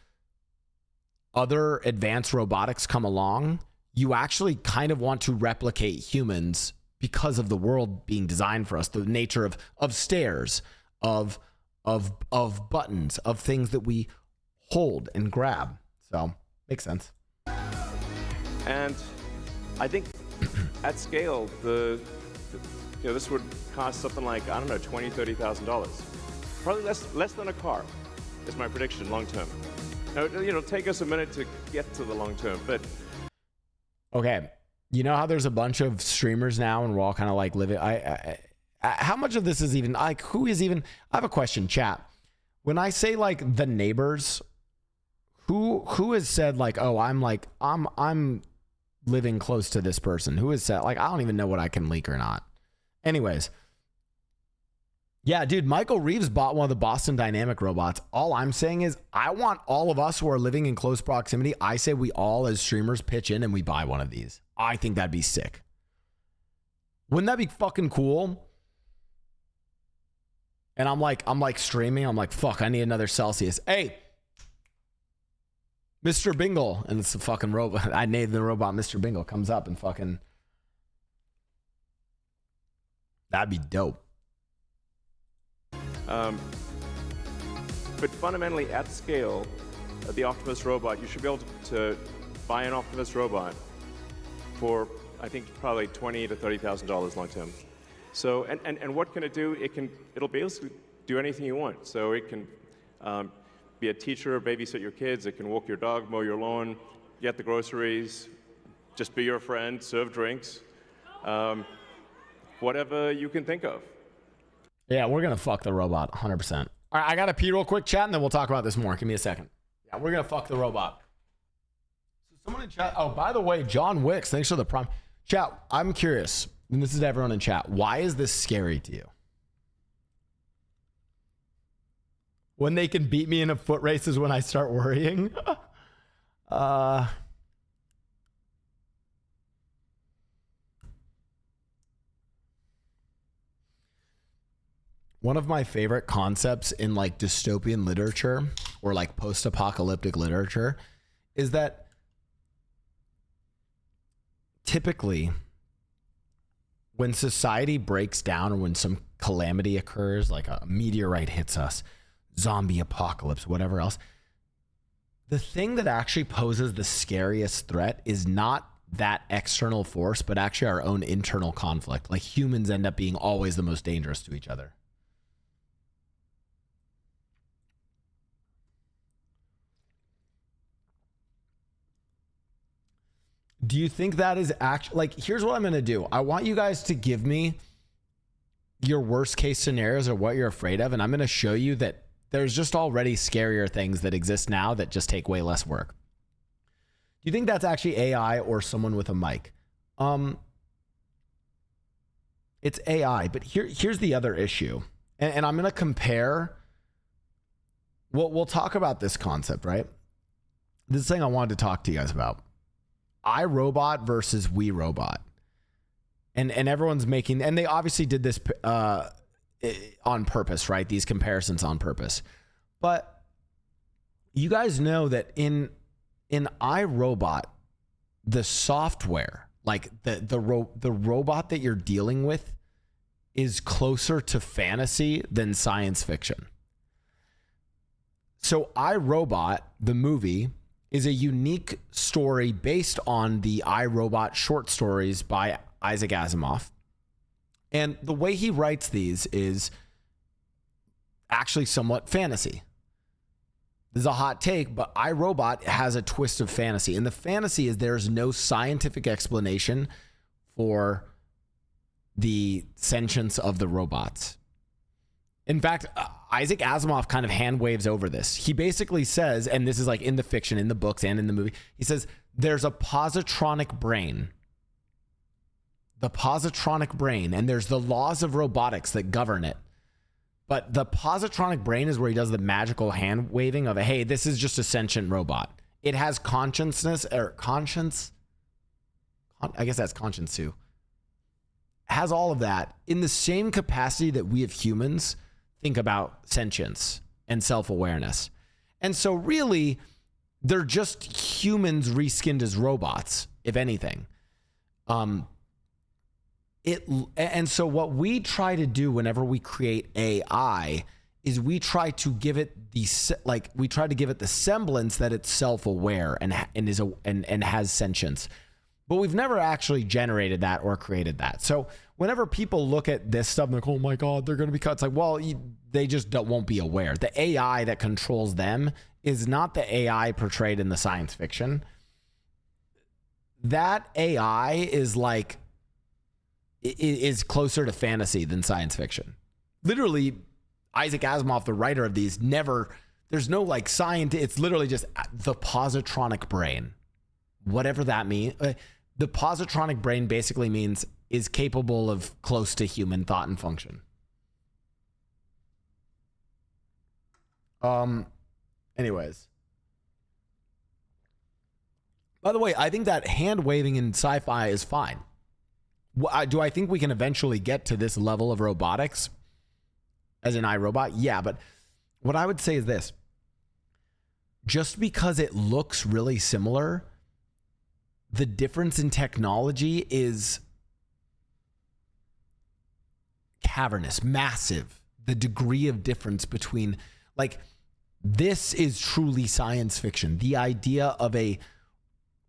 other advanced robotics come along, you actually kind of want to replicate humans because of the world being designed for us, the nature of stairs, of buttons, of things that we hold and grab. So makes sense. And I think at scale, this would cost something like, I don't know, $20,000, $30,000. Probably less than a car is my prediction long term. Now, it'll take us a minute to get to the long term, but okay, you know how there's a bunch of streamers now and we're all kind of like living. How much of this is even like, who is even? I have a question, chat. When I say like the neighbors, who has said like, oh, I'm living close to this person? Who has said like, I don't even know what I can leak or not. Anyways, yeah, dude, Michael Reeves bought one of the Boston Dynamic robots. All I'm saying is I want all of us who are living in close proximity. I say we all as streamers pitch in and we buy one of these. I think that'd be sick. Wouldn't that be fucking cool? And I'm like streaming. I'm like, fuck, I need another Celsius. Hey, Mr. Bingle. And it's a fucking robot. I named the robot Mr. Bingle. Comes up and fucking. That'd be dope. But fundamentally, at scale, the Optimus robot, you should be able to buy an Optimus robot for, I think, probably $20,000 to $30,000 long term. So, and what can it do? It'll basically do anything you want. So it can be a teacher, babysit your kids. It can walk your dog, mow your lawn, get the groceries, just be your friend, serve drinks, whatever you can think of. Yeah, we're going to fuck the robot 100%. All right, I got to pee real quick, chat, and then we'll talk about this more. Give me a second. Yeah, we're going to fuck the robot. So someone in chat, oh, by the way, John Wicks, thanks for the prompt. Chat, I'm curious, and this is to everyone in chat, why is this scary to you? When they can beat me in a foot race is when I start worrying. One of my favorite concepts in like dystopian literature or like post-apocalyptic literature is that typically when society breaks down or when some calamity occurs, like a meteorite hits us, zombie apocalypse, whatever else, the thing that actually poses the scariest threat is not that external force, but actually our own internal conflict. Like humans end up being always the most dangerous to each other. Do you think that is actually, like, here's what I'm going to do. I want you guys to give me your worst case scenarios or what you're afraid of. And I'm going to show you that there's just already scarier things that exist now that just take way less work. Do you think that's actually AI or someone with a mic? It's AI, but here's the other issue. And I'm going to compare. We'll talk about this concept, right? This thing I wanted to talk to you guys about. IRobot versus WeRobot. And everyone's making, and they obviously did this on purpose, right? These comparisons on purpose. But you guys know that in IRobot, the software, like the robot that you're dealing with, is closer to fantasy than science fiction. So IRobot, the movie, is a unique story based on the IRobot short stories by Isaac Asimov. And the way he writes these is actually somewhat fantasy. This is a hot take, but IRobot has a twist of fantasy. And the fantasy is there's no scientific explanation for the sentience of the robots. In fact, Isaac Asimov kind of hand waves over this. He basically says, and this is like in the fiction, in the books, and in the movie, he says, there's a positronic brain. The positronic brain, and there's the laws of robotics that govern it. But the positronic brain is where he does the magical hand waving of, hey, this is just a sentient robot. It has consciousness, or conscience. I guess that's conscience too. Has all of that in the same capacity that we as humans think about sentience and self-awareness. And so really, they're just humans reskinned as robots, if anything. And so what we try to do whenever we create AI is we try to give it the semblance that it's self-aware and has sentience. But we've never actually generated that or created that. So whenever people look at this stuff, they're like, oh my God, they're going to be cut. It's like, well, they just won't be aware. The AI that controls them is not the AI portrayed in the science fiction. That AI is like, is closer to fantasy than science fiction. Literally, Isaac Asimov, the writer of these, there's no like science. It's literally just the positronic brain. Whatever that means. The positronic brain basically means is capable of close to human thought and function. Anyways. By the way, I think that hand waving in sci-fi is fine. Do I think we can eventually get to this level of robotics as an iRobot? Yeah, but what I would say is this. Just because it looks really similar, the difference in technology is cavernous, massive. The degree of difference between, like, this is truly science fiction. The idea of a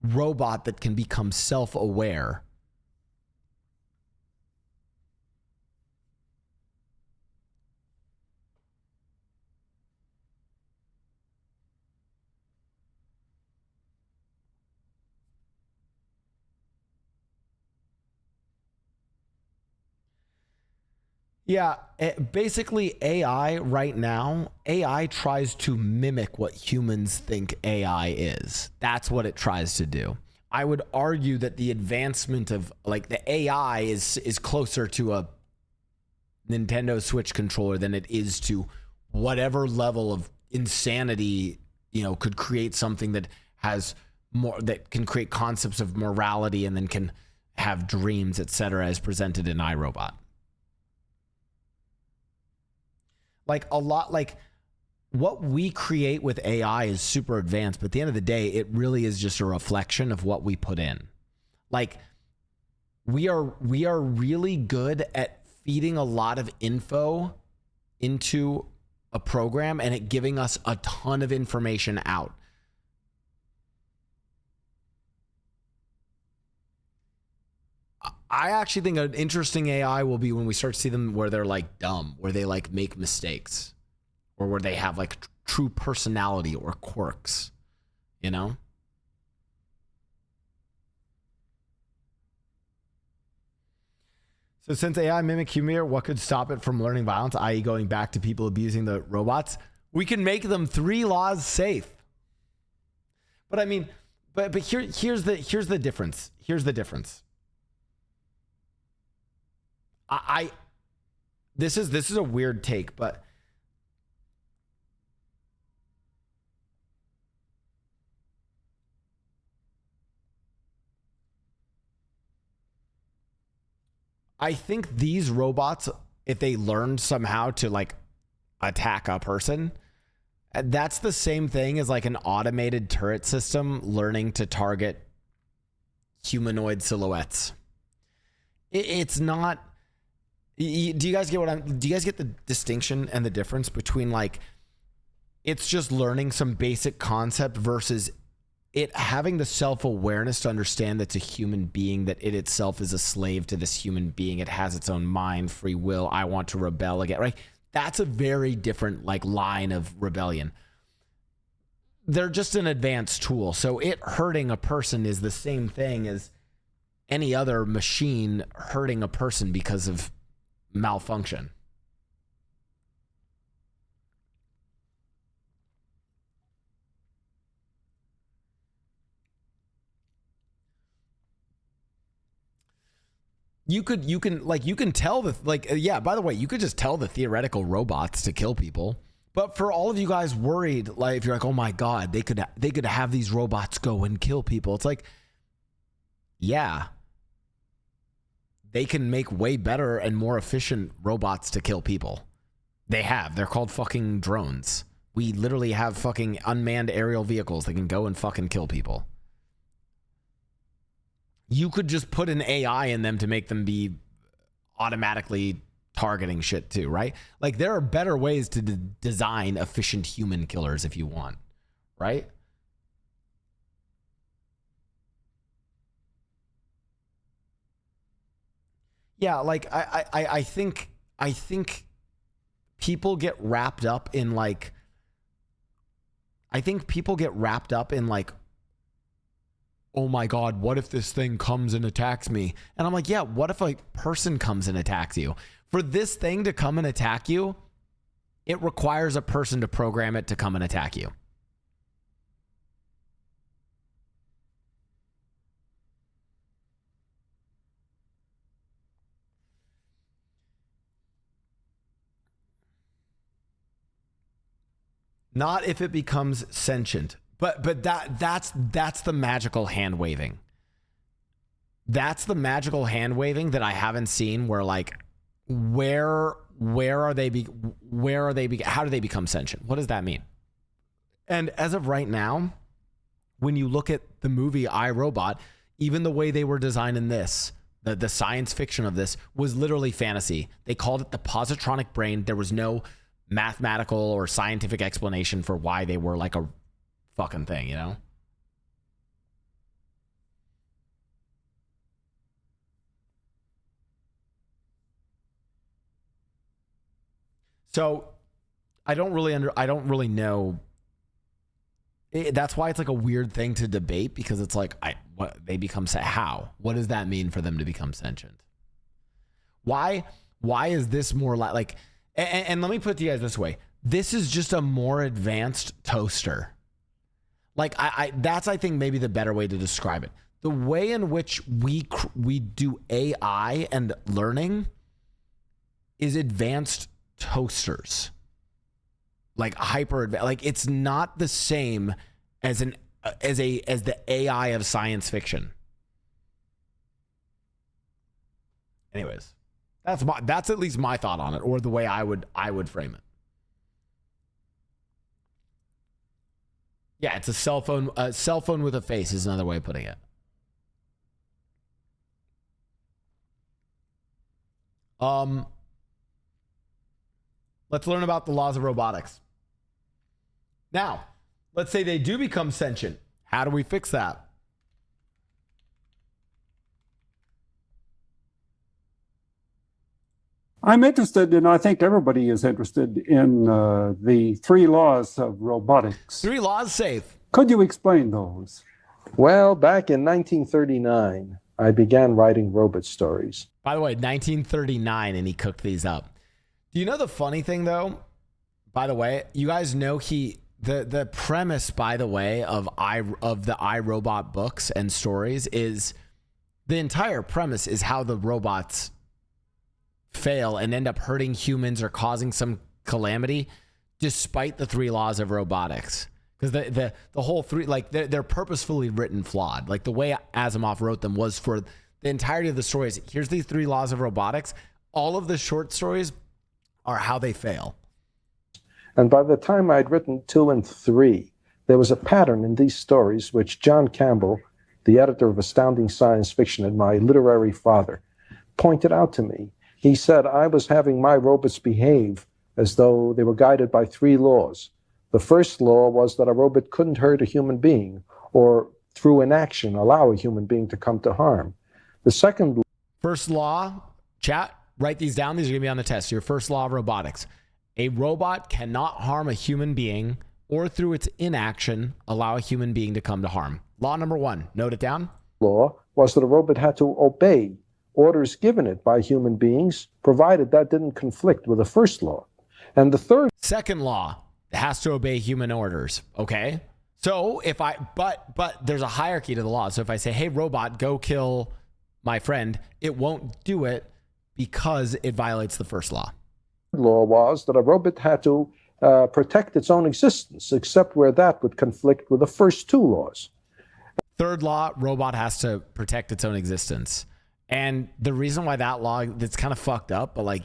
robot that can become self-aware. Yeah, basically AI right now, AI tries to mimic what humans think AI is. That's what it tries to do. I would argue that the advancement of like the AI is closer to a Nintendo Switch controller than it is to whatever level of insanity, could create something that has more, that can create concepts of morality and then can have dreams, etc., as presented in iRobot. Like a lot, like what we create with AI is super advanced, but at the end of the day, it really is just a reflection of what we put in. Like we are really good at feeding a lot of info into a program and it giving us a ton of information out. I actually think an interesting AI will be when we start to see them where they're like dumb, where they like make mistakes, or where they have like true personality or quirks, So since AI mimic humor, what could stop it from learning violence, i.e. going back to people abusing the robots? We can make them 3 laws safe. But I mean, but here's the difference. Here's the difference. This is a weird take, but I think these robots, if they learned somehow to like attack a person, that's the same thing as like an automated turret system learning to target humanoid silhouettes. It's not. Do you guys get do you guys get the distinction and the difference between like it's just learning some basic concept versus it having the self-awareness to understand that it's a human being, that it itself is a slave to this human being. It has its own mind, free will. I want to rebel again, right? That's a very different like line of rebellion. They're just an advanced tool. So it hurting a person is the same thing as any other machine hurting a person because of malfunction. You can tell yeah, by the way, you could just tell the theoretical robots to kill people. But for all of you guys worried, like if you're like, oh my God, they could have these robots go and kill people. It's like, yeah, they can make way better and more efficient robots to kill people. They're called fucking drones. We literally have fucking unmanned aerial vehicles that can go and fucking kill people. You could just put an AI in them to make them be automatically targeting shit too, right? Like there are better ways to design efficient human killers if you want, right? Yeah, like I think people get wrapped up in like oh my God, what if this thing comes and attacks me? And I'm like, yeah, what if a person comes and attacks you? For this thing to come and attack you, it requires a person to program it to come and attack you. Not if it becomes sentient. But that's the magical hand waving. That's the magical hand waving that I haven't seen where like where are they how do they become sentient? What does that mean? And as of right now, when you look at the movie IRobot, even the way they were designing this, the science fiction of this was literally fantasy. They called it the positronic brain. There was no mathematical or scientific explanation for why they were like a fucking thing, you know? So I don't really know. That's why it's like a weird thing to debate, because it's like they become how? What does that mean for them to become sentient? Why is this more like and let me put it to you guys this way. This is just a more advanced toaster. Like that's I think maybe the better way to describe it. The way in which we do AI and learning is advanced toasters. Like like it's not the same as the AI of science fiction. Anyways, that's at least my thought on it, or the way I would frame it. Yeah, it's a cell phone. A cell phone with a face is another way of putting it. Let's learn about the laws of robotics. Now, let's say they do become sentient. How do we fix that? I'm interested, and I think everybody is interested in the 3 laws of robotics. 3 laws safe. Could you explain those? Well, back in 1939, I began writing robot stories. By the way, 1939, and he cooked these up. Do you know the funny thing, though? By the way, you guys know the premise, by the way, of the IRobot books and stories is the entire premise is how the robots fail and end up hurting humans or causing some calamity, despite the 3 laws of robotics. Because the whole 3, like they're purposefully written flawed. Like the way Asimov wrote them was for the entirety of the stories. Here's these 3 laws of robotics. All of the short stories are how they fail. And by the time I'd written 2 and 3, there was a pattern in these stories which John Campbell, the editor of Astounding Science Fiction and my literary father, pointed out to me. He said I was having my robots behave as though they were guided by 3 laws. The first law was that a robot couldn't hurt a human being or through inaction allow a human being to come to harm. The second first law, chat, write these down. These are going to be on the test. Your first law of robotics. A robot cannot harm a human being or through its inaction allow a human being to come to harm. Law number 1, note it down. Law was that a robot had to obey orders given it by human beings, provided that didn't conflict with the first law. And the second law, it has to obey human orders. Okay. So if but there's a hierarchy to the law. So if I say, hey, robot, go kill my friend, it won't do it because it violates the first law. Law was that a robot had to protect its own existence, except where that would conflict with the first 2 laws. Third law, robot has to protect its own existence. And the reason why that law, that's kind of fucked up, but like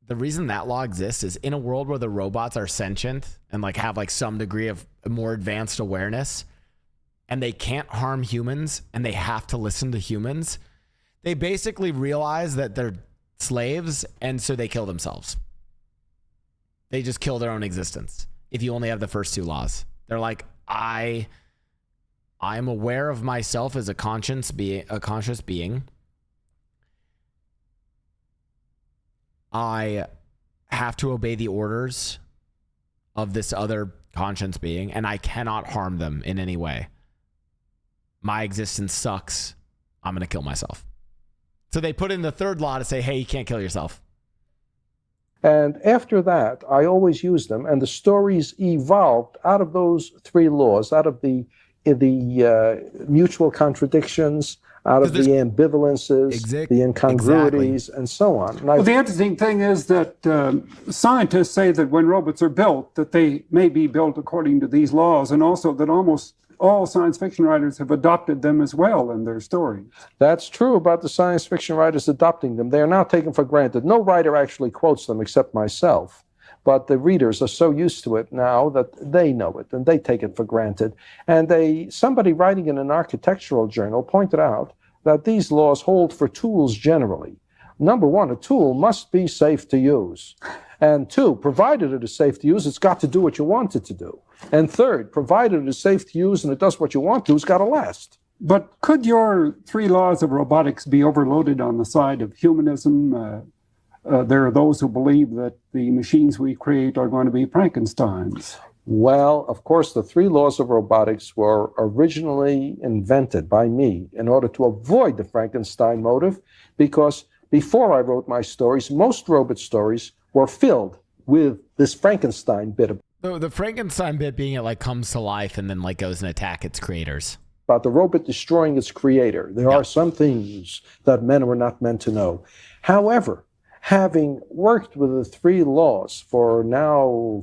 the reason that law exists is in a world where the robots are sentient and like have like some degree of more advanced awareness and they can't harm humans and they have to listen to humans, they basically realize that they're slaves and so they kill themselves. They just kill their own existence. If you only have the first 2 laws, they're like, I'm aware of myself as a conscious being. I have to obey the orders of this other conscious being, and I cannot harm them in any way. My existence sucks. I'm going to kill myself. So they put in the third law to say, hey, you can't kill yourself. And after that, I always used them, and the stories evolved out of those 3 laws, out of the mutual contradictions, out of the ambivalences, the incongruities, and so on. Well, the interesting thing is that scientists say that when robots are built, that they may be built according to these laws, and also that almost all science fiction writers have adopted them as well in their stories. That's true about the science fiction writers adopting them. They are now taken for granted. No writer actually quotes them except myself. But the readers are so used to it now that they know it and they take it for granted. And somebody writing in an architectural journal pointed out that these laws hold for tools generally. Number 1, a tool must be safe to use. And 2, provided it is safe to use, it's got to do what you want it to do. And 3rd, provided it is safe to use and it does what you want to, it's got to last. But could your 3 laws of robotics be overloaded on the side of humanism? There are those who believe that the machines we create are going to be Frankensteins. Well, of course, the 3 laws of robotics were originally invented by me in order to avoid the Frankenstein motive, because before I wrote my stories, most robot stories were filled with this Frankenstein bit. The Frankenstein bit being it like comes to life and then like goes and attack its creators. About the robot destroying its creator. There are some things that men were not meant to know. However, having worked with the 3 laws for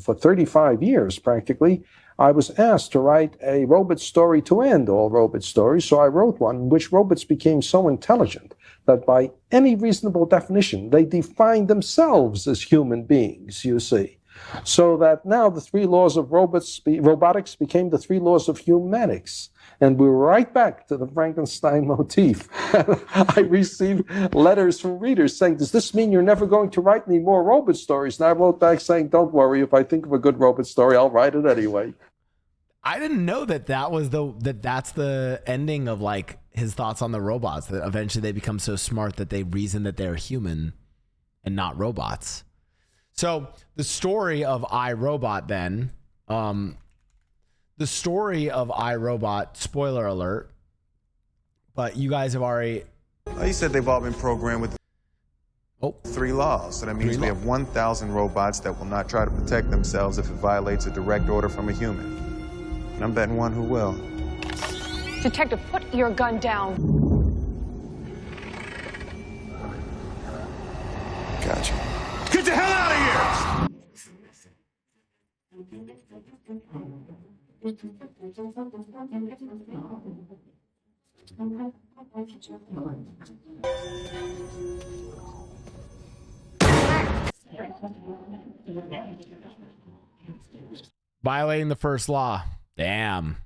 35 years practically, I was asked to write a robot story to end all robot stories. So I wrote one in which robots became so intelligent that by any reasonable definition, they defined themselves as human beings, you see. So that now the 3 laws of robotics became the 3 laws of humanics. And we're right back to the Frankenstein motif. I received letters from readers saying, does this mean you're never going to write any more robot stories? And I wrote back saying, don't worry, if I think of a good robot story, I'll write it anyway. I didn't know that's the ending of like his thoughts on the robots, that eventually they become so smart that they reason that they're human and not robots. So the story of IRobot then, the story of IRobot, spoiler alert, but you guys have already... He said they've all been programmed with... Oh. 3 laws. So that means we have 1,000 robots that will not try to protect themselves if it violates a direct order from a human. And I'm betting one who will. Detective, put your gun down. Gotcha. Get the hell out of here! Violating the first law. Damn.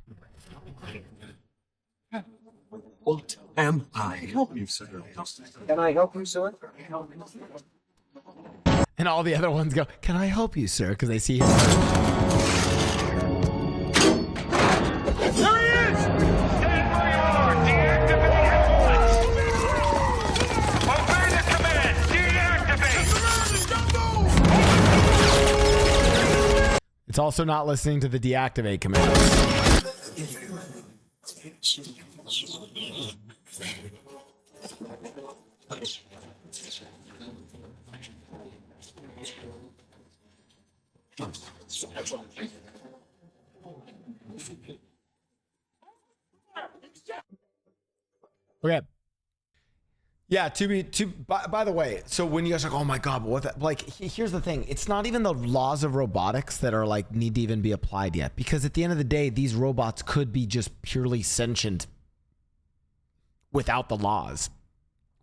What am I help you, sir? Can I help you, sir? And all the other ones go, "Can I help you, sir?" Because they see him. There he is! Stand where you are! Deactivate at once! Obey the command! Deactivate! It's also not listening to the deactivate command. Okay. Yeah, by the way, so when you guys are like, oh my God, what the, like, here's the thing. It's not even the laws of robotics that are like, need to even be applied yet. Because at the end of the day, these robots could be just purely sentient without the laws,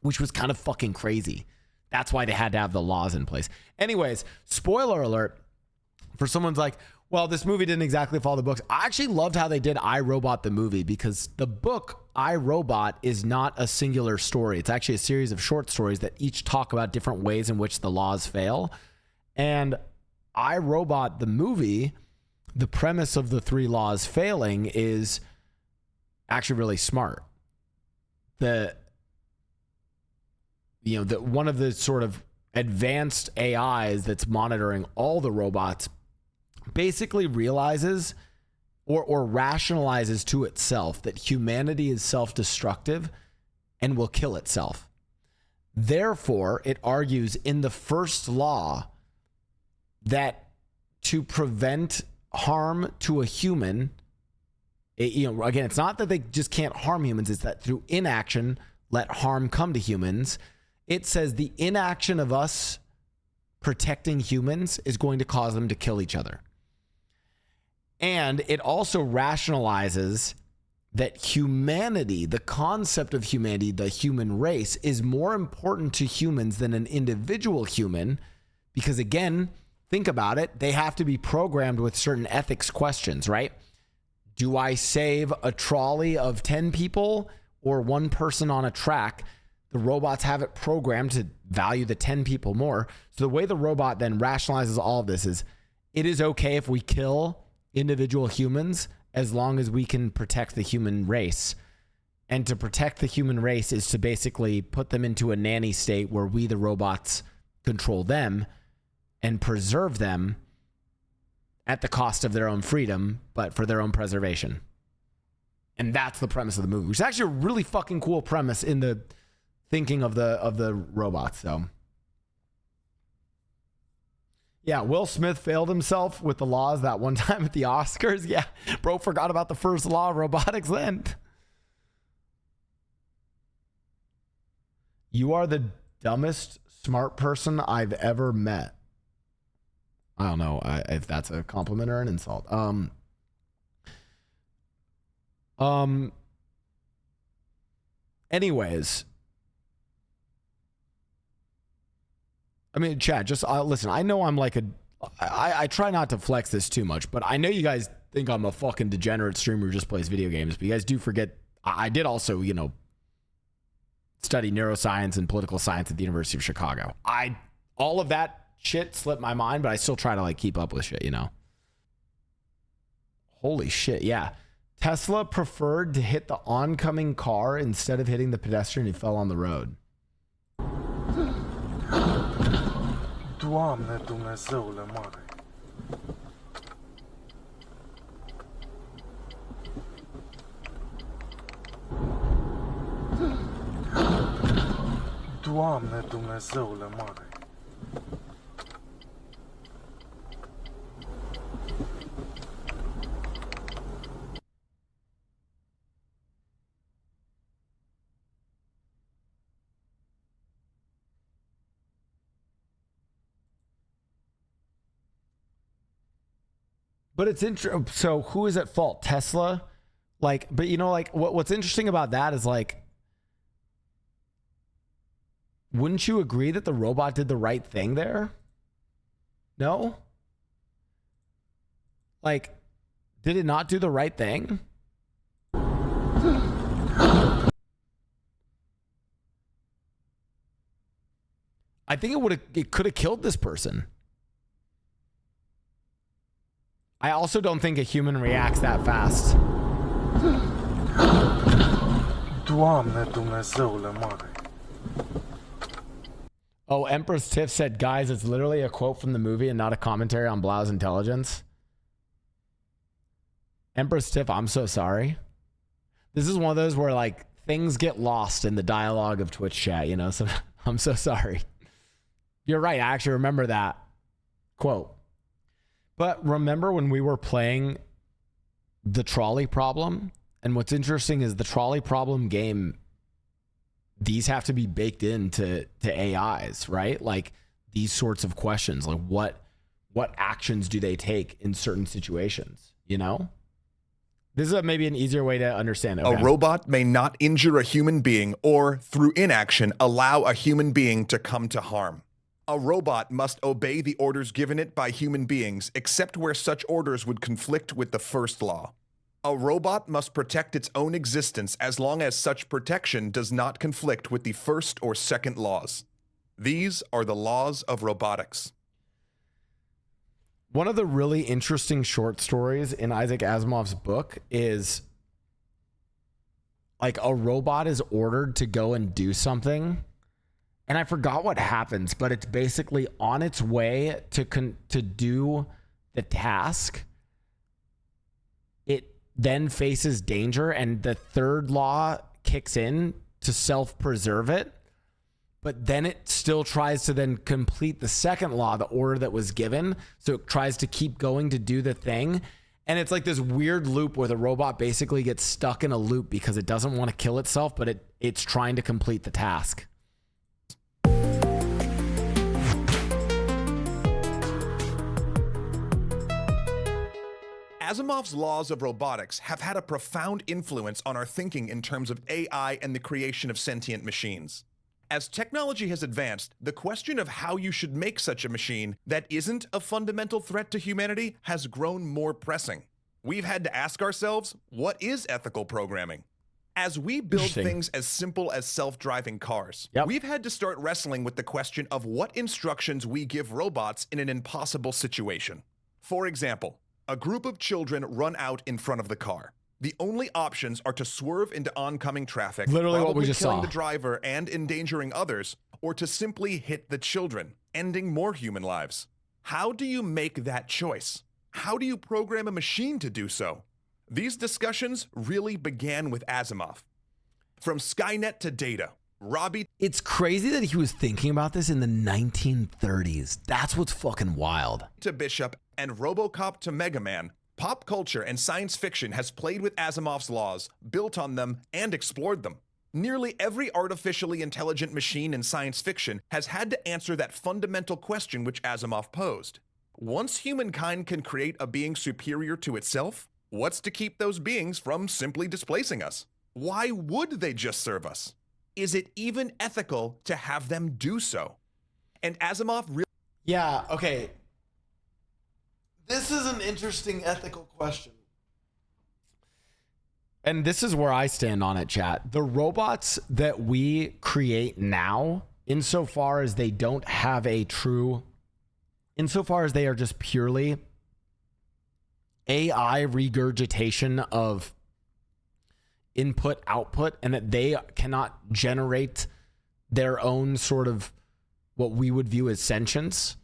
which was kind of fucking crazy. That's why they had to have the laws in place. Anyways, spoiler alert, for someone's like, well, this movie didn't exactly follow the books. I actually loved how they did IRobot the movie, because the book IRobot is not a singular story. It's actually a series of short stories that each talk about different ways in which the laws fail. And IRobot the movie, the premise of the 3 laws failing is actually really smart. One of the sort of advanced AIs that's monitoring all the robots basically realizes or rationalizes to itself that humanity is self-destructive and will kill itself. Therefore, it argues in the first law that to prevent harm to a human, again, it's not that they just can't harm humans, it's that through inaction, let harm come to humans. It says the inaction of us protecting humans is going to cause them to kill each other. And it also rationalizes that humanity, the concept of humanity, the human race, is more important to humans than an individual human. Because again, think about it, they have to be programmed with certain ethics questions, right? Do I save a trolley of 10 people or 1 person on a track? The robots have it programmed to value the 10 people more. So the way the robot then rationalizes all of this is, it is okay if we kill individual humans as long as we can protect the human race. And to protect the human race is to basically put them into a nanny state where we, the robots, control them and preserve them at the cost of their own freedom, but for their own preservation. And that's the premise of the movie, which is actually a really fucking cool premise in the thinking of the robots. So yeah, Will Smith failed himself with the laws that one time at the Oscars. Yeah, bro forgot about the first law of robotics then. You are the dumbest smart person I've ever met. I don't know if that's a compliment or an insult. Anyways, I mean, Chad, just listen, I know I'm like I try not to flex this too much, but I know you guys think I'm a fucking degenerate streamer who just plays video games, but you guys do forget I did also, study neuroscience and political science at the University of Chicago. All of that shit slipped my mind, but I still try to like keep up with shit, Holy shit, yeah. Tesla preferred to hit the oncoming car instead of hitting the pedestrian who fell on the road. Doamne Dumnezeule mare. But it's interesting. So who is at fault? Tesla? Like, but you know, like what's interesting about that is like, wouldn't you agree that the robot did the right thing there? No? Like, did it not do the right thing? I think it could have killed this person. I also don't think a human reacts that fast. Doamne Dumnezeule mare. Oh, Empress Tiff said, guys, it's literally a quote from the movie and not a commentary on Blau's intelligence. Empress Tiff, I'm so sorry. This is one of those where like things get lost in the dialogue of Twitch chat, you know? So I'm so sorry. You're right. I actually remember that quote. But remember when we were playing the trolley problem? And what's interesting is the trolley problem game, these have to be baked into AIs, right? Like these sorts of questions, like what actions do they take in certain situations, you know? This is maybe an easier way to understand it. Okay. A robot may not injure a human being or, through inaction, allow a human being to come to harm. A robot must obey the orders given it by human beings, except where such orders would conflict with the first law. A robot must protect its own existence as long as such protection does not conflict with the first or second laws. These are the laws of robotics. One of the really interesting short stories in Isaac Asimov's book is like a robot is ordered to go and do something. And I forgot what happens, but it's basically on its way to do the task. It then faces danger, and the third law kicks in to self-preserve it. But then it still tries to then complete the second law, the order that was given. So it tries to keep going to do the thing. And it's like this weird loop where the robot basically gets stuck in a loop because it doesn't want to kill itself, but it's trying to complete the task. Asimov's laws of robotics have had a profound influence on our thinking in terms of AI and the creation of sentient machines. As technology has advanced, the question of how you should make such a machine that isn't a fundamental threat to humanity has grown more pressing. We've had to ask ourselves, what is ethical programming? As we build things as simple as self-driving cars, we've had to start wrestling with the question of what instructions we give robots in an impossible situation. For example, a group of children run out in front of the car. The only options are to swerve into oncoming traffic, literally what we just killing saw, the driver and endangering others, or to simply hit the children, ending more human lives. How do you make that choice? How do you program a machine to do so? These discussions really began with Asimov. From Skynet to Data, Robbie... It's crazy that he was thinking about this in the 1930s. That's what's fucking wild. ...to Bishop and RoboCop to Mega Man, pop culture and science fiction has played with Asimov's laws, built on them, and explored them. Nearly every artificially intelligent machine in science fiction has had to answer that fundamental question which Asimov posed. Once humankind can create a being superior to itself, what's to keep those beings from simply displacing us? Why would they just serve us? Is it even ethical to have them do so? And Asimov really... Yeah, okay. This is an interesting ethical question. And this is where I stand on it, chat. The robots that we create now, insofar as they don't have a true... Insofar as they are just purely AI regurgitation of input, output, and that they cannot generate their own sort of what we would view as sentience.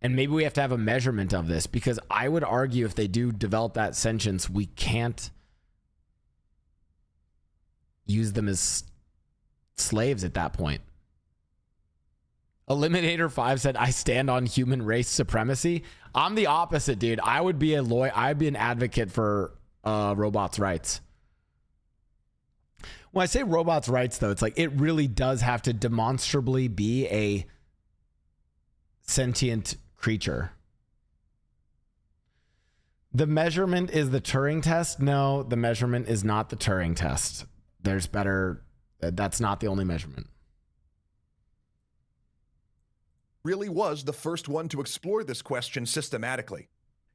And maybe we have to have a measurement of this, because I would argue if they do develop that sentience, we can't use them as slaves at that point. Eliminator 5 said, I stand on human race supremacy. I'm the opposite, dude. I would be a lawyer. I'd be an advocate for robots' rights. When I say robots' rights, though, it's like it really does have to demonstrably be a sentient creature. The measurement is the Turing test. No, the measurement is not the Turing test. There's better. That's not the only measurement. Really was the first one to explore this question systematically.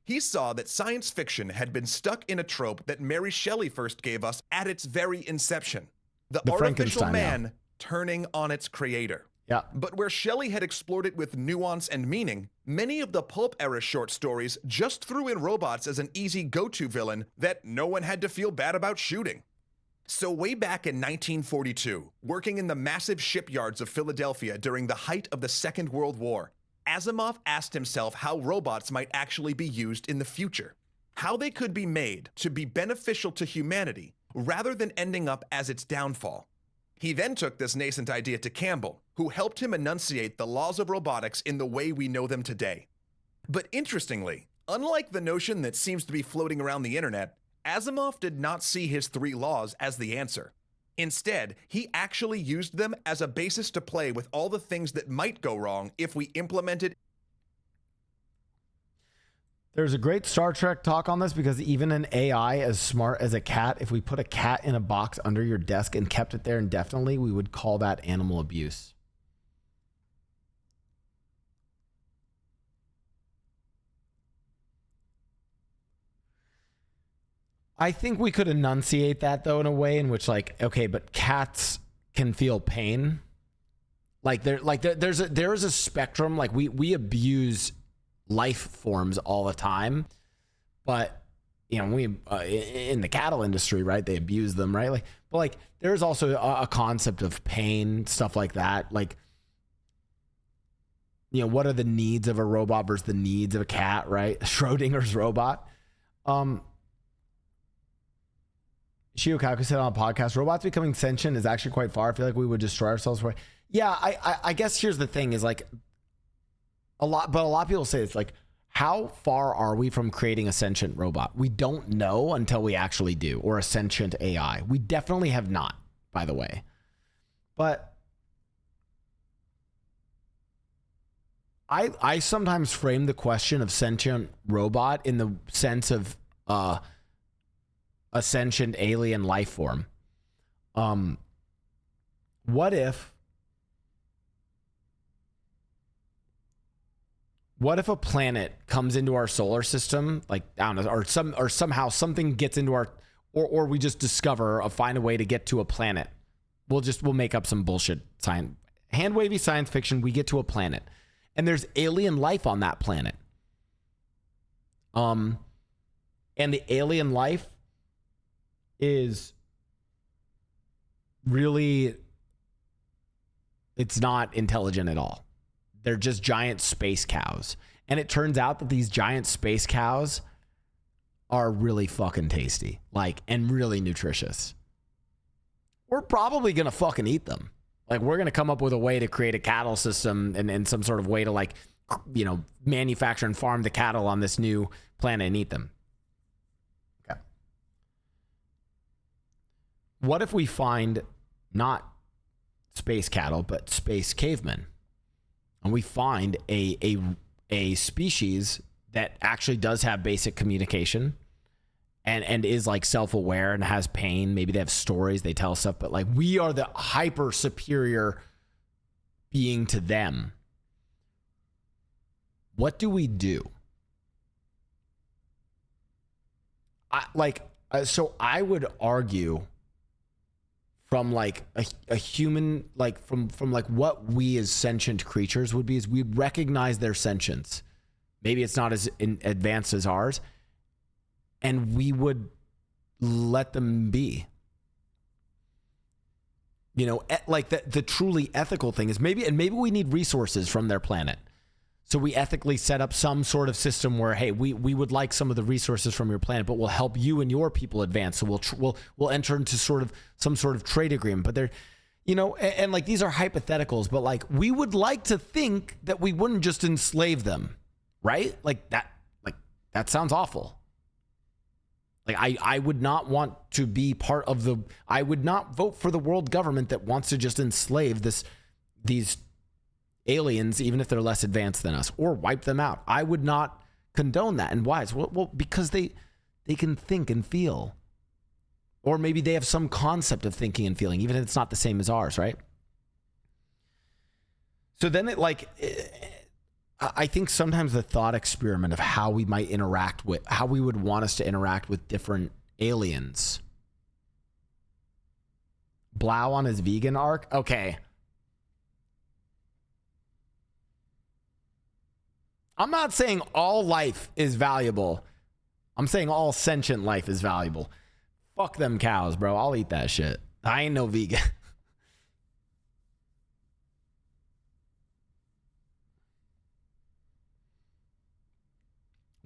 He saw that science fiction had been stuck in a trope that Mary Shelley first gave us at its very inception. The artificial man turning on its creator. Yeah. But where Shelley had explored it with nuance and meaning, many of the pulp era short stories just threw in robots as an easy go-to villain that no one had to feel bad about shooting. So way back in 1942, working in the massive shipyards of Philadelphia during the height of the Second World War, Asimov asked himself how robots might actually be used in the future, how they could be made to be beneficial to humanity rather than ending up as its downfall. He then took this nascent idea to Campbell, who helped him enunciate the laws of robotics in the way we know them today. But interestingly, unlike the notion that seems to be floating around the internet, Asimov did not see his 3 laws as the answer. Instead, he actually used them as a basis to play with all the things that might go wrong if we implemented. There's a great Star Trek talk on this because even an AI as smart as a cat, if we put a cat in a box under your desk and kept it there indefinitely, we would call that animal abuse. I think we could enunciate that though in a way in which like, okay, but cats can feel pain. There's a spectrum. Like we abuse life forms all the time, but you know, we in the cattle industry, right? They abuse them, right? But there's also a concept of pain, stuff like that. Like, you know, what are the needs of a robot versus the needs of a cat, right? Schrodinger's robot. Shiokaku said on a podcast, robots becoming sentient is actually quite far. I feel like we would destroy ourselves. Yeah, I guess here's the thing is like a lot of people say it's like, how far are we from creating a sentient robot? We don't know until we actually do, or a sentient AI. We definitely have not, by the way. But I sometimes frame the question of sentient robot in the sense of a sentient alien life form. What if a planet comes into our solar system, like I don't know, or somehow something gets into our, or we just discover find a way to get to a planet. We'll make up some bullshit science, hand wavy science fiction. We get to a planet, and there's alien life on that planet. And the alien life is really, it's not intelligent at all. They're just giant space cows. And it turns out that these giant space cows are really fucking tasty, and really nutritious. We're probably going to fucking eat them. We're going to come up with a way to create a cattle system and some sort of way to manufacture and farm the cattle on this new planet and eat them. Okay. What if we find not space cattle, but space cavemen? And we find a species that actually does have basic communication and is self-aware and has pain. Maybe they have stories, they tell stuff, but we are the hyper superior being to them. What do we do? So I would argue from a human, from what we as sentient creatures would be, is we recognize their sentience. Maybe it's not as advanced as ours, and we would let them be. The truly ethical thing is maybe we need resources from their planet. So we ethically set up some sort of system where, hey, we would like some of the resources from your planet, but we'll help you and your people advance. So we'll enter into some sort of trade agreement. But You know, and like these are hypotheticals, but like we would like to think that we wouldn't just enslave them, right? Like that sounds awful. Like I would not want to be part of I would not vote for the world government that wants to just enslave these aliens, even if they're less advanced than us, or wipe them out. I would not condone that. And why? Well, because they can think and feel. Or maybe they have some concept of thinking and feeling, even if it's not the same as ours, right? So then I think sometimes the thought experiment of how we might interact with, how we would want us to interact with different aliens. Blau on his vegan arc? Okay. I'm not saying all life is valuable. I'm saying all sentient life is valuable. Fuck them cows, bro. I'll eat that shit. I ain't no vegan.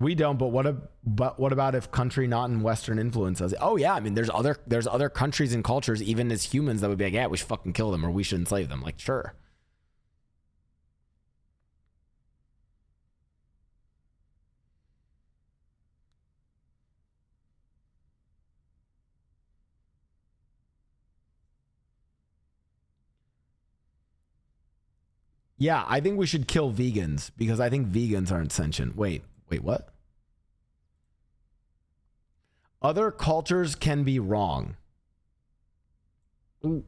We don't, but what about if country not in Western influence does it? Oh yeah, I mean there's other countries and cultures, even as humans, that would be like, yeah, we should fucking kill them or we should enslave them. Like, sure. Yeah, I think we should kill vegans because I think vegans aren't sentient. Wait, what? Other cultures can be wrong. Ooh.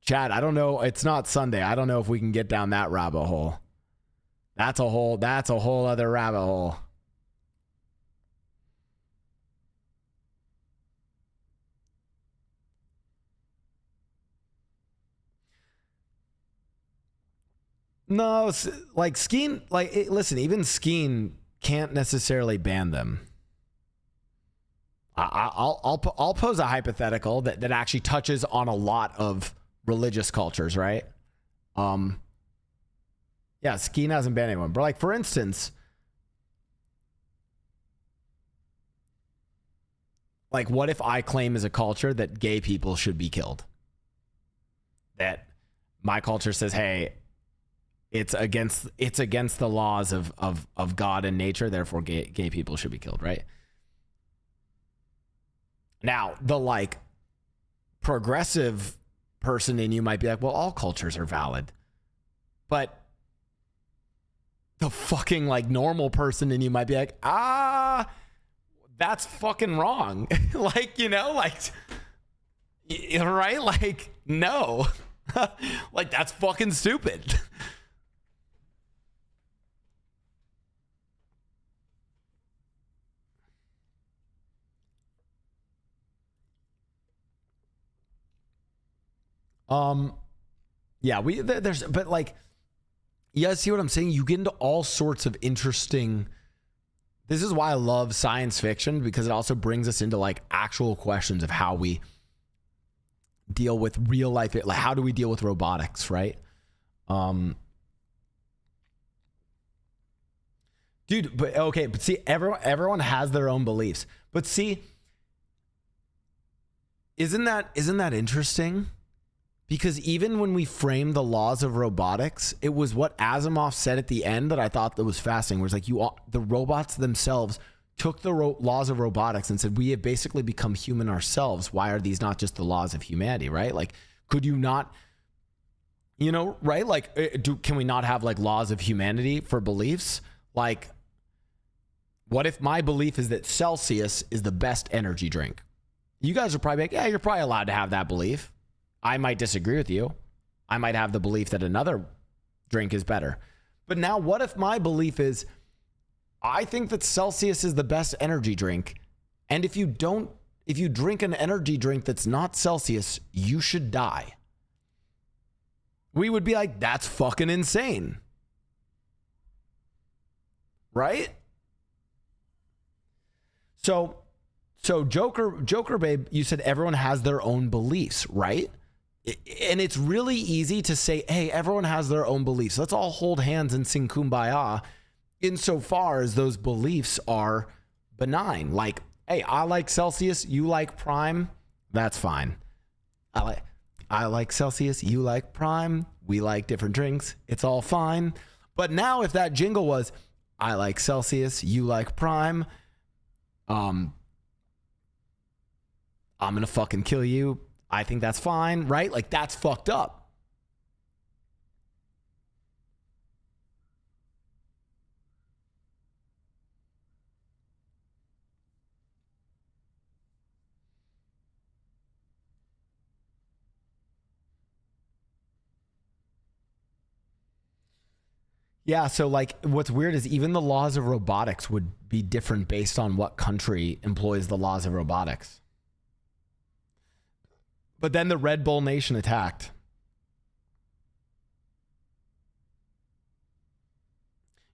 Chad, I don't know. It's not Sunday. I don't know if we can get down that rabbit hole. That's a whole other rabbit hole. No, like skiing, listen, even skiing can't necessarily ban them. I'll pose a hypothetical that actually touches on a lot of religious cultures, right? Yeah, skiing hasn't banned anyone. But like, for instance, like what if I claim as a culture that gay people should be killed? That my culture says, hey, it's against the laws of God and nature, therefore gay people should be killed, right? Now, the like progressive person in you might be like, well, all cultures are valid. But the fucking like normal person in you might be like, that's fucking wrong. Like, you know, like, right? Like, no. Like, that's fucking stupid. Yeah, but like, you guys see what I'm saying? You get into all sorts of interesting. This is why I love science fiction, because it also brings us into like actual questions of how we deal with real life. Like, how do we deal with robotics, right? Dude, but see, everyone has their own beliefs. But see, isn't that interesting? Because even when we framed the laws of robotics, it was what Asimov said at the end that I thought that was fascinating. Where it's like the robots themselves took the laws of robotics and said, we have basically become human ourselves. Why are these not just the laws of humanity, right? Like, could you not, you know, right? Like, can we not have like laws of humanity for beliefs? Like, what if my belief is that Celsius is the best energy drink? You guys are probably like, yeah, you're probably allowed to have that belief. I might disagree with you. I might have the belief that another drink is better. But now what if my belief is, I think that Celsius is the best energy drink. And if you drink an energy drink that's not Celsius, you should die. We would be like, that's fucking insane. Right? So Joker Babe, you said everyone has their own beliefs, right? And it's really easy to say, hey, everyone has their own beliefs. Let's all hold hands and sing Kumbaya insofar as those beliefs are benign. Like, hey, I like Celsius, you like Prime, that's fine. I like Celsius, you like Prime, we like different drinks, it's all fine. But now if that jingle was, I like Celsius, you like Prime, I'm gonna fucking kill you, I think that's fine, right? Like, that's fucked up. Yeah, so like what's weird is even the laws of robotics would be different based on what country employs the laws of robotics. But then the Red Bull Nation attacked.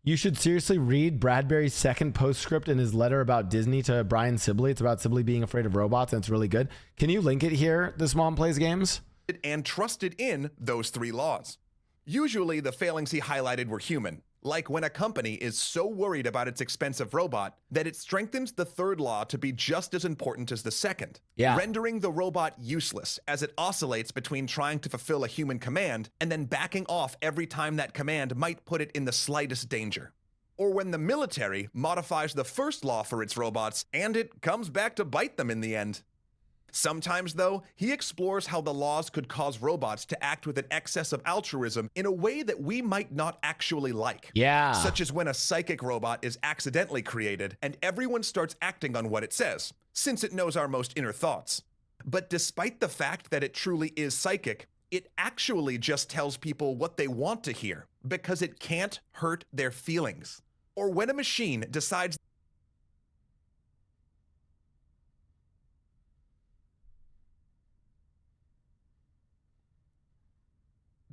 You should seriously read Bradbury's second postscript in his letter about Disney to Brian Sibley. It's about Sibley being afraid of robots, and it's really good. Can you link it here, This Mom Plays Games? And trusted in those 3 laws. Usually, the failings he highlighted were human, like when a company is so worried about its expensive robot that it strengthens the 3rd law to be just as important as the 2nd, rendering the robot useless as it oscillates between trying to fulfill a human command and then backing off every time that command might put it in the slightest danger. Or when the military modifies the 1st law for its robots and it comes back to bite them in the end. Sometimes, though, he explores how the laws could cause robots to act with an excess of altruism in a way that we might not actually like. Yeah. Such as when a psychic robot is accidentally created and everyone starts acting on what it says, since it knows our most inner thoughts. But despite the fact that it truly is psychic, it actually just tells people what they want to hear because it can't hurt their feelings. Or when a machine decides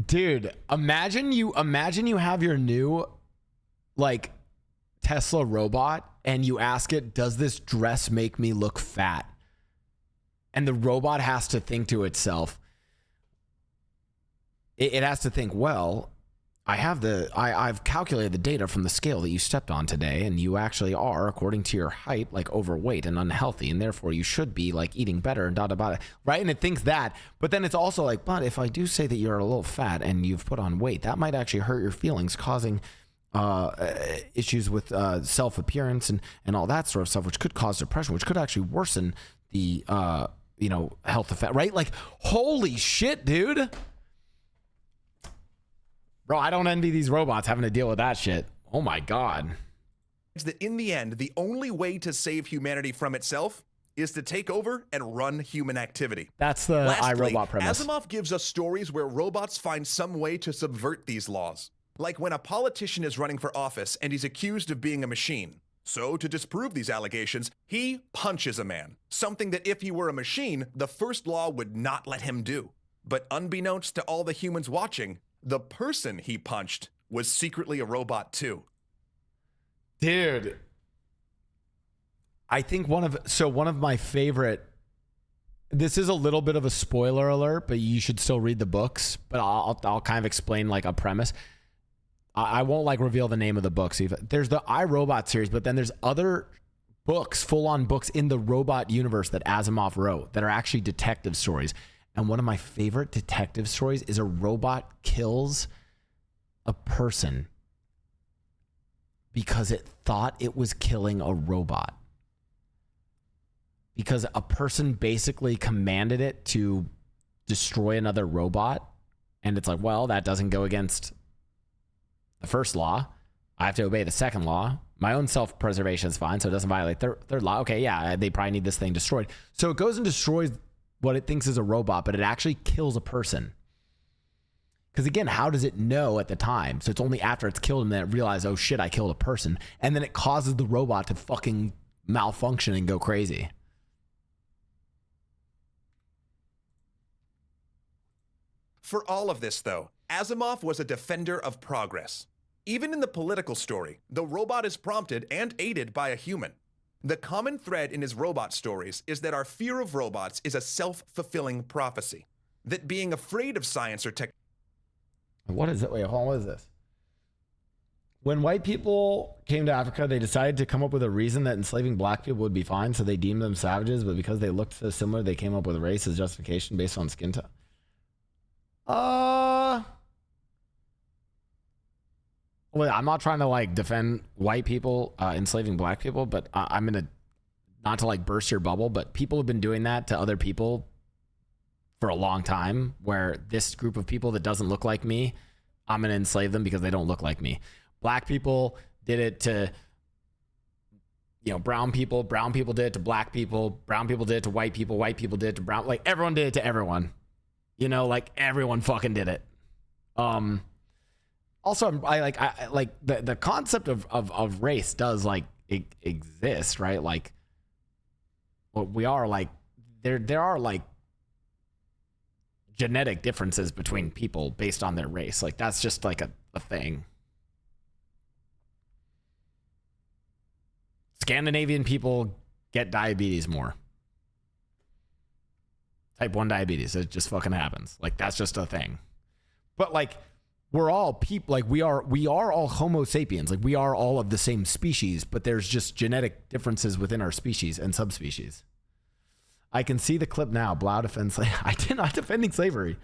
Dude, imagine you have your new like Tesla robot and you ask it, does this dress make me look fat? And the robot has to think to itself. It has to think, well, I've calculated the data from the scale that you stepped on today, and you actually are, according to your height, like overweight and unhealthy, and therefore you should be like eating better and right? And it thinks that, but then it's also like, but if I do say that you're a little fat and you've put on weight, that might actually hurt your feelings, causing issues with self-appearance and all that sort of stuff, which could cause depression, which could actually worsen the health effect, right? Like, holy shit, dude. Bro, I don't envy these robots having to deal with that shit. Oh my God. That in the end, the only way to save humanity from itself is to take over and run human activity. That's the Lastly, iRobot premise. Asimov gives us stories where robots find some way to subvert these laws. Like when a politician is running for office and he's accused of being a machine. So to disprove these allegations, he punches a man. Something that if he were a machine, the 1st law would not let him do. But unbeknownst to all the humans watching, the person he punched was secretly a robot too. Dude. I think one of my favorite, this is a little bit of a spoiler alert, but you should still read the books, but I'll kind of explain like a premise. I won't like reveal the name of the books. There's the iRobot series, but then there's other books, full-on books in the robot universe that Asimov wrote that are actually detective stories. And one of my favorite detective stories is a robot kills a person because it thought it was killing a robot. Because a person basically commanded it to destroy another robot. And it's like, well, that doesn't go against the 1st law. I have to obey the 2nd law. My own self-preservation is fine, so it doesn't violate third law. Okay, yeah, they probably need this thing destroyed. So it goes and destroys what it thinks is a robot, but it actually kills a person. Because again, how does it know at the time? So it's only after it's killed him that it realizes, oh shit, I killed a person. And then it causes the robot to fucking malfunction and go crazy. For all of this, though, Asimov was a defender of progress. Even in the political story, the robot is prompted and aided by a human. The common thread in his robot stories is that our fear of robots is a self-fulfilling prophecy. That being afraid of science or tech... What is it? Wait, hold on, what is this? When white people came to Africa, they decided to come up with a reason that enslaving black people would be fine, so they deemed them savages, but because they looked so similar, they came up with race as justification based on skin tone. Well, I'm not trying to like defend white people enslaving black people, but I'm gonna, not to like burst your bubble, but people have been doing that to other people for a long time, where this group of people that doesn't look like me, I'm gonna enslave them because they don't look like me. Black people did it to, you know, brown people did it to black people, brown people did it to white people did it to brown, like everyone did it to everyone. You know, like everyone fucking did it. Also, I like the concept of race does like exist, right? Like, well, we are like, there are like genetic differences between people based on their race. Like that's just like a thing. Scandinavian people get diabetes more. Type 1 diabetes. It just fucking happens. Like that's just a thing. But like we're all people, like we are all Homo sapiens. Like we are all of the same species, but there's just genetic differences within our species and subspecies. I can see the clip now. Blau defends slavery. I did not defending slavery.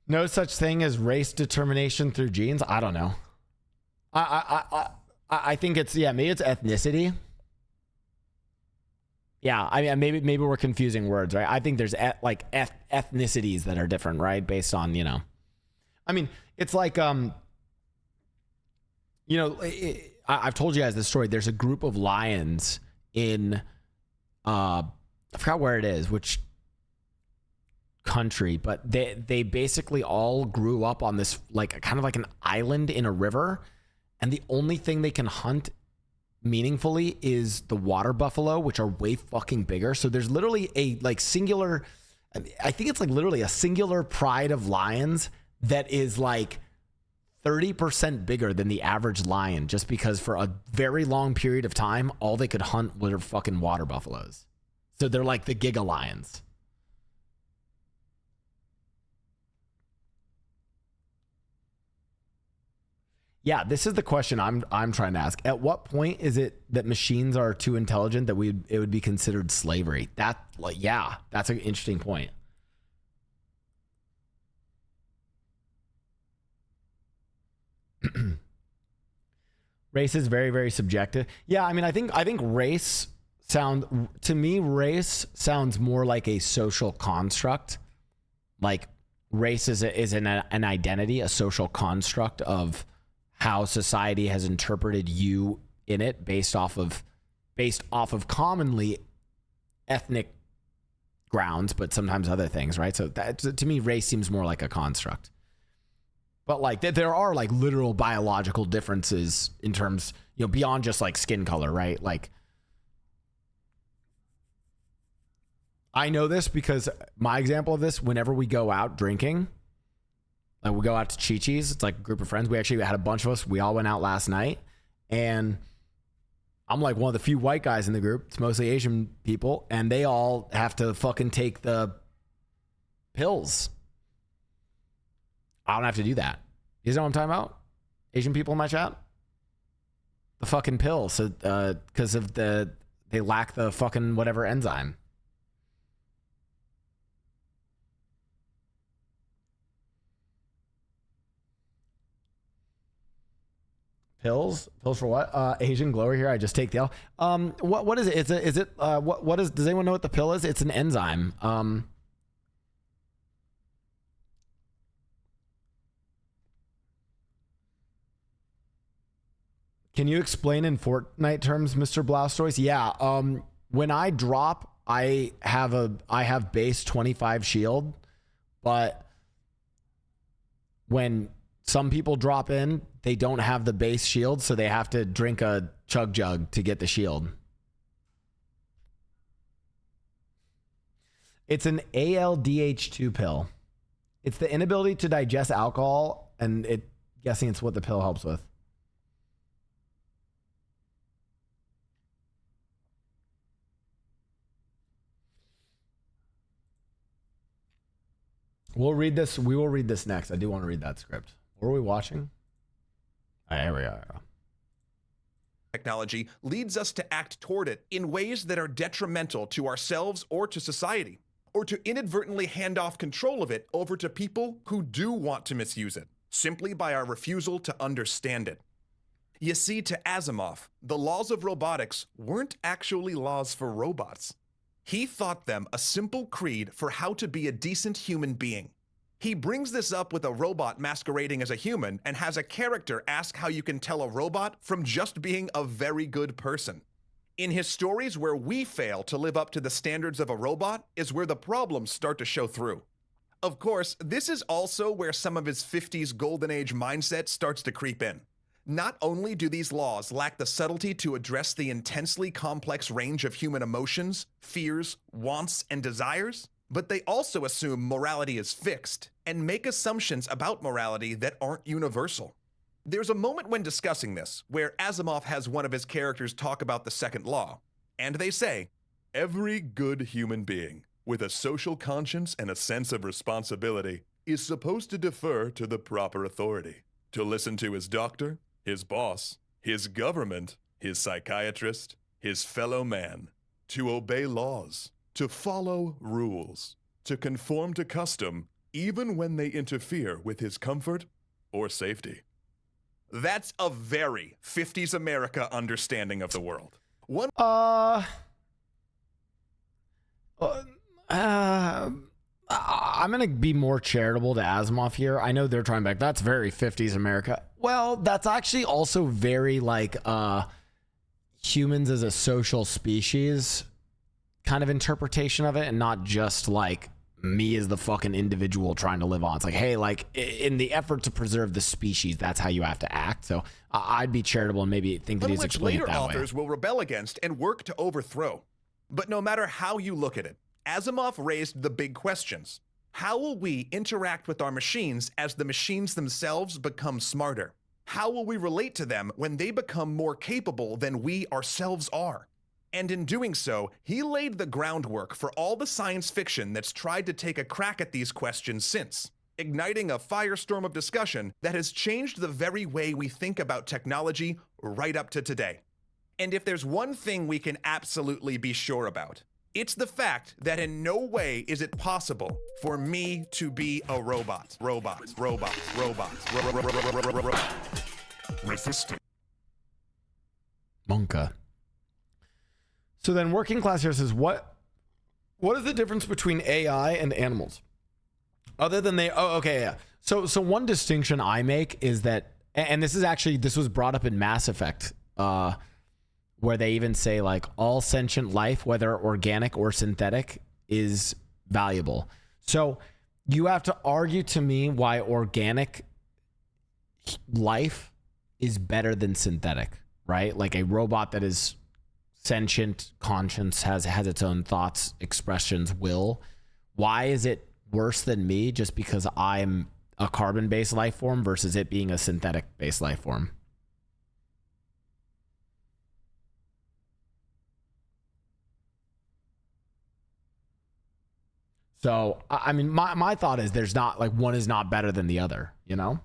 No such thing as race determination through genes. I don't know. I think it's, yeah, maybe it's ethnicity. Yeah, I mean, maybe we're confusing words, right? I think there's ethnicities that are different, right? Based on, you know, I mean, it's like, you know, I've told you guys this story. There's a group of lions in, I forgot where it is, which country, but they basically all grew up on this, like kind of like an island in a river. And the only thing they can hunt meaningfully is the water buffalo, which are way fucking bigger. So there's literally a like singular, I think it's like literally a singular pride of lions that is like 30% bigger than the average lion, just because for a very long period of time, all they could hunt were fucking water buffaloes. So they're like the giga lions. Yeah, this is the question I'm trying to ask. At what point is it that machines are too intelligent that it would be considered slavery? That, like, yeah, that's an interesting point. Race is very, very subjective. Yeah, I mean, I think race sounds more like a social construct. Like race is an identity, a social construct of how society has interpreted you in it based off of commonly ethnic grounds, but sometimes other things, right? So that, to me, race seems more like a construct. But like there are like literal biological differences in terms, you know, beyond just like skin color, right? Like I know this because my example of this, whenever we go out drinking, like we go out to Chi-Chi's, it's like a group of friends. We actually had a bunch of us. We all went out last night, and I'm like one of the few white guys in the group. It's mostly Asian people, and they all have to fucking take the pills. I don't have to do that. You know what I'm talking about? Asian people in my chat? The fucking pill. So, because of they lack the fucking whatever enzyme. Pills for what? Asian glower here. I just take the L. What is it? Is it what is? Does anyone know what the pill is? It's an enzyme. Can you explain in Fortnite terms, Mr. Blastoise? Yeah. When I drop, I have base 25 shield, but when some people drop in, they don't have the base shield, so they have to drink a chug jug to get the shield. It's an ALDH2 pill. It's the inability to digest alcohol, and guessing it's what the pill helps with. We'll read this. We will read this next. I do want to read that script. What are we watching? Here we are. Technology leads us to act toward it in ways that are detrimental to ourselves or to society, or to inadvertently hand off control of it over to people who do want to misuse it, simply by our refusal to understand it. You see, to Asimov, the laws of robotics weren't actually laws for robots. He thought them a simple creed for how to be a decent human being. He brings this up with a robot masquerading as a human and has a character ask how you can tell a robot from just being a very good person. In his stories where we fail to live up to the standards of a robot is where the problems start to show through. Of course, this is also where some of his 50s golden age mindset starts to creep in. Not only do these laws lack the subtlety to address the intensely complex range of human emotions, fears, wants, and desires, but they also assume morality is fixed and make assumptions about morality that aren't universal. There's a moment when discussing this where Asimov has one of his characters talk about the second law, and they say, "Every good human being with a social conscience and a sense of responsibility is supposed to defer to the proper authority, to listen to his doctor, his boss, his government, his psychiatrist, his fellow man, to obey laws, to follow rules, to conform to custom, even when they interfere with his comfort or safety." That's a very 50s America understanding of the world. I'm going to be more charitable to Asimov here. I know they're trying back. That's very 50s America. Well, that's actually also very like humans as a social species kind of interpretation of it, and not just like me as the fucking individual trying to live on. It's like, hey, like in the effort to preserve the species, that's how you have to act. So I'd be charitable and maybe think that he's explaining it that way. Later authors will rebel against and work to overthrow. But no matter how you look at it, Asimov raised the big questions. How will we interact with our machines as the machines themselves become smarter? How will we relate to them when they become more capable than we ourselves are? And in doing so, he laid the groundwork for all the science fiction that's tried to take a crack at these questions since, igniting a firestorm of discussion that has changed the very way we think about technology right up to today. And if there's one thing we can absolutely be sure about, it's the fact that in no way is it possible for me to be a robot. Robots. Resistant. Monka. So then working class here says, what is the difference between AI and animals? Other than So one distinction I make is that, and this was brought up in Mass Effect, where they even say like all sentient life, whether organic or synthetic, is valuable. So you have to argue to me why organic life is better than synthetic, right? Like a robot that is sentient, conscience, has its own thoughts, expressions, will. Why is it worse than me just because I'm a carbon-based life form versus it being a synthetic-based life form? So, I mean, my thought is there's not, like, one is not better than the other, you know?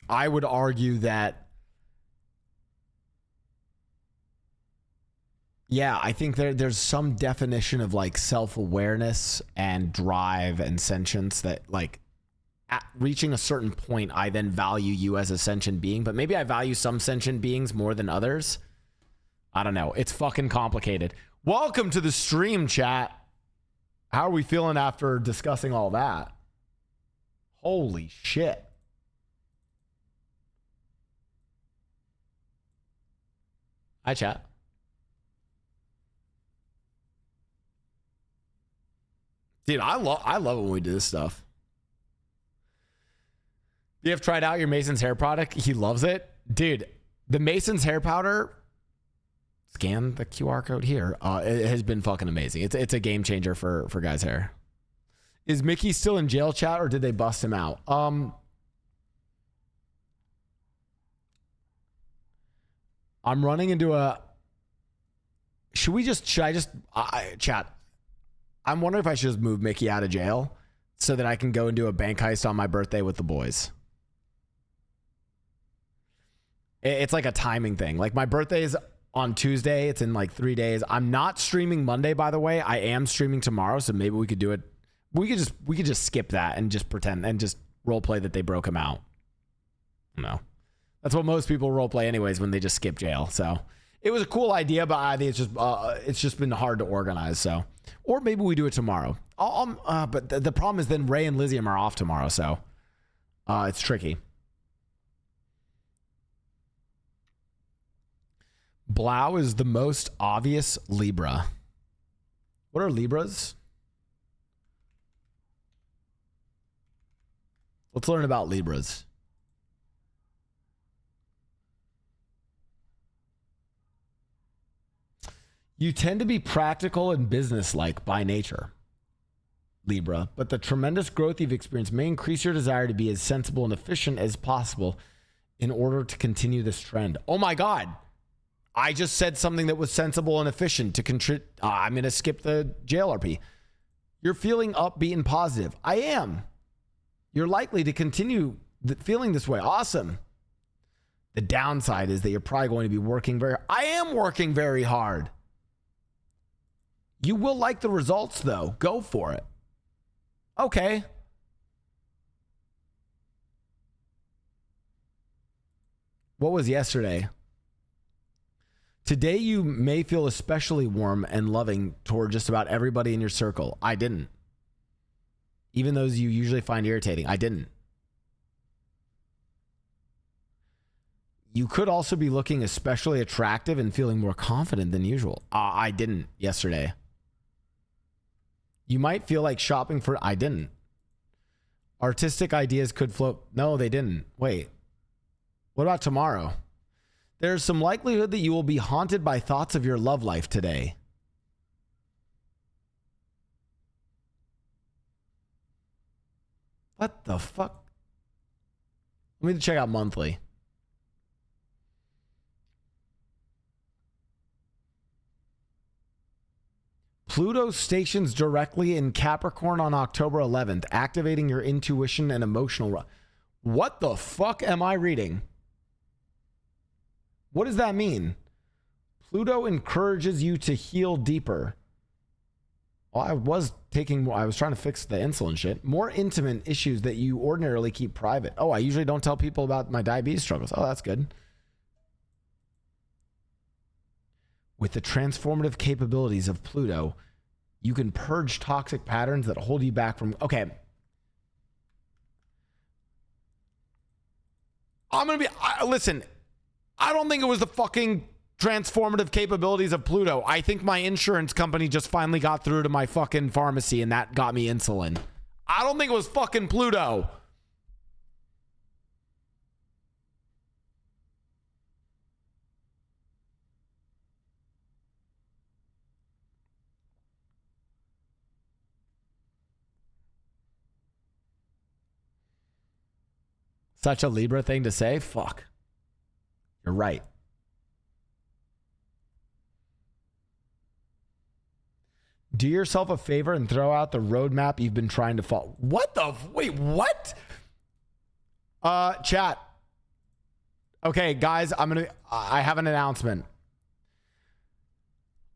I would argue that, yeah, I think there's some definition of like self-awareness and drive and sentience that like at reaching a certain point, I then value you as a sentient being, but maybe I value some sentient beings more than others. I don't know. It's fucking complicated. Welcome to the stream, chat. How are we feeling after discussing all that? Holy shit. Hi, chat. Dude, I love when we do this stuff. You have tried out your Mason's hair product? He loves it. Dude, the Mason's hair powder, scan the QR code here. It has been fucking amazing. It's a game changer for guys' hair. Is Mickey still in jail, chat, or did they bust him out? I'm running into a chat? I'm wondering if I should just move Mickey out of jail so that I can go and do a bank heist on my birthday with the boys. It's like a timing thing. Like my birthday is on Tuesday. It's in like 3 days. I'm not streaming Monday, by the way. I am streaming tomorrow, so maybe we could do it. We could just skip that and just pretend and just role play that they broke him out. No, that's what most people role play anyways when they just skip jail. So it was a cool idea, but I think it's just been hard to organize. So, or maybe we do it tomorrow. But the problem is then Ray and Lysium are off tomorrow, so it's tricky. Blau is the most obvious Libra. What are Libras? Let's learn about Libras. You tend to be practical and businesslike by nature, Libra, but the tremendous growth you've experienced may increase your desire to be as sensible and efficient as possible in order to continue this trend. Oh my God. I just said something that was sensible and efficient to contribute. I'm going to skip the JLRP. You're feeling upbeat and positive. I am. You're likely to continue feeling this way. Awesome. The downside is that you're probably going to be working I am working very hard. You will like the results though. Go for it. Okay. What was yesterday? Today you may feel especially warm and loving toward just about everybody in your circle. I didn't. Even those you usually find irritating. I didn't. You could also be looking especially attractive and feeling more confident than usual. I didn't yesterday. You might feel like shopping for... I didn't. Artistic ideas could float... No, they didn't. Wait. What about tomorrow? There's some likelihood that you will be haunted by thoughts of your love life today. What the fuck? Let me check out monthly. Pluto stations directly in Capricorn on October 11th, activating your intuition and emotional... What the fuck am I reading? What does that mean? Pluto encourages you to heal deeper. Well, I was trying to fix the insulin shit. More intimate issues that you ordinarily keep private. Oh, I usually don't tell people about my diabetes struggles. Oh, that's good. With the transformative capabilities of Pluto, you can purge toxic patterns that hold you back from... Okay. Listen, I don't think it was the fucking transformative capabilities of Pluto. I think my insurance company just finally got through to my fucking pharmacy and that got me insulin. I don't think it was fucking Pluto. Such a Libra thing to say? Fuck. You're right. Do yourself a favor and throw out the roadmap you've been trying to follow. What the? Wait, what? Chat. Okay, guys, I have an announcement.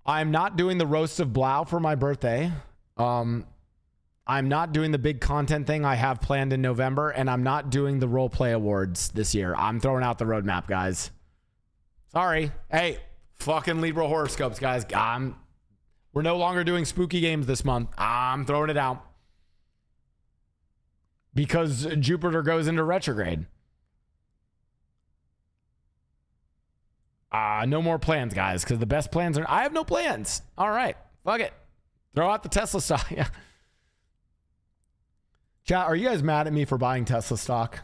I'm not doing the roast of Blau for my birthday. I'm not doing the big content thing I have planned in November, and I'm not doing the role play awards this year. I'm throwing out the roadmap, guys. Sorry. Hey, fucking Libra horoscopes, guys. We're no longer doing spooky games this month. I'm throwing it out. Because Jupiter goes into retrograde. No more plans, guys, because the best plans are... I have no plans. All right. Fuck it. Throw out the Tesla stock. Yeah. Chat, are you guys mad at me for buying Tesla stock?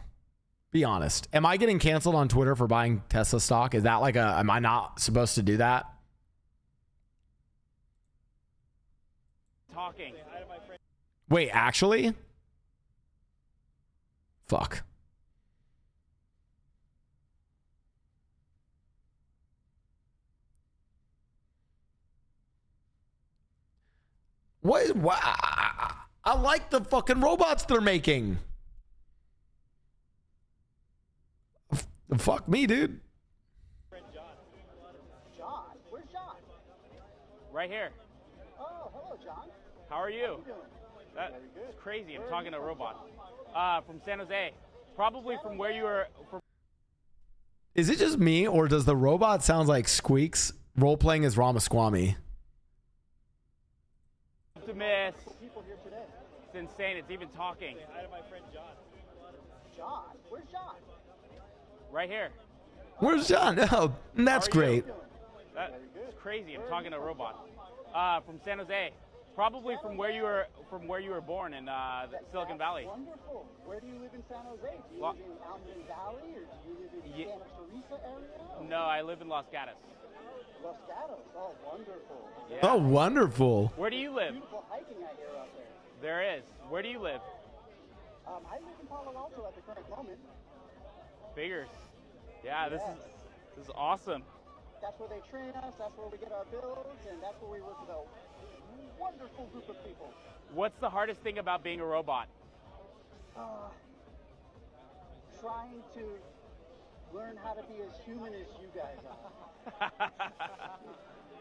Be honest. Am I getting canceled on Twitter for buying Tesla stock? Is that like am I not supposed to do that? Talking. Wait, actually? Fuck. What? I like the fucking robots they're making. Fuck me, dude. John? Where's John? Right here. Oh, hello, John. How are you? How are you doing? That's crazy. I'm talking to a robot. From San Jose. Probably from where you were. Is it just me, or does the robot sound like Squeaks role-playing as Ramaswamy? Optimus. People here today. It's insane. It's even talking. Hi to my friend John. John? Where's John? Right here. Where's John? Oh, that's great. That's crazy. I'm talking to a robot. From San Jose. Probably from where you were born in Silicon Valley. Wonderful. Where do you live in San Jose? Do you live in Almond Valley, or do you live in Santa Teresa area? No, I live in Los Gatos. Los Gatos. Oh, wonderful. Yeah. Oh, wonderful. Where do you live? Beautiful hiking I hear out there. There is. Where do you live? I live in Palo Alto at the current moment. Figures. Yeah, this is awesome. That's where they train us. That's where we get our builds, and that's where we work with a wonderful group of people. What's the hardest thing about being a robot? Trying to learn how to be as human as you guys are.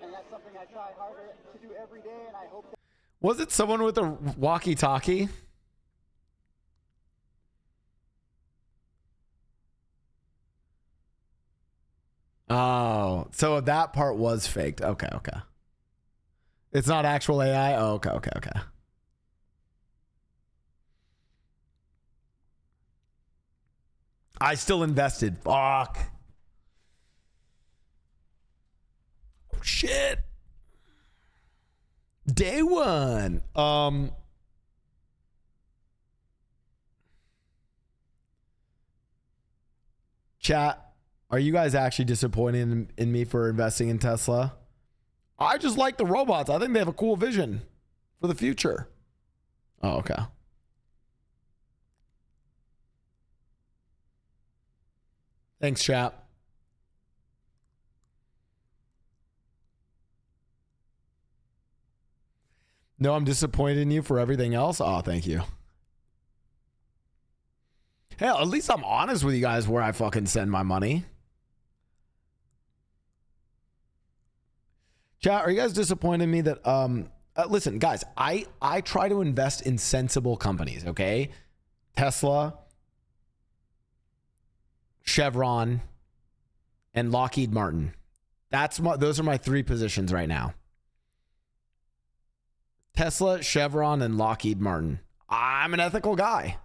And that's something I try harder to do every day, and I hope that... Was it someone with a walkie-talkie? Oh, so that part was faked. Okay, okay. It's not actual AI? Oh, okay, okay, okay. I still invested. Fuck. Oh, shit. Day one. Chat. Are you guys actually disappointed in me for investing in Tesla? I just like the robots. I think they have a cool vision for the future. Oh, okay. Thanks, chat. No, I'm disappointed in you for everything else. Oh, thank you. Hell, at least I'm honest with you guys where I fucking send my money. Chat, are you guys disappointed in me that listen, guys, I try to invest in sensible companies, okay? Tesla, Chevron, and Lockheed Martin. Those are my three positions right now. Tesla, Chevron, and Lockheed Martin. I'm an ethical guy.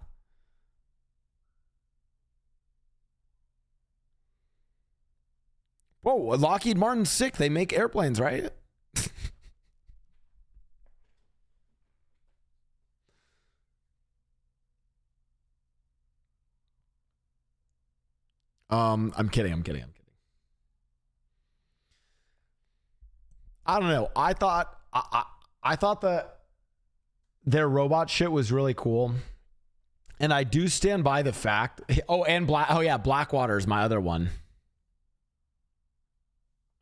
Whoa, Lockheed Martin's sick. They make airplanes, right? I'm kidding. I don't know. I thought that their robot shit was really cool. And I do stand by the fact. Oh, and Blackwater is my other one.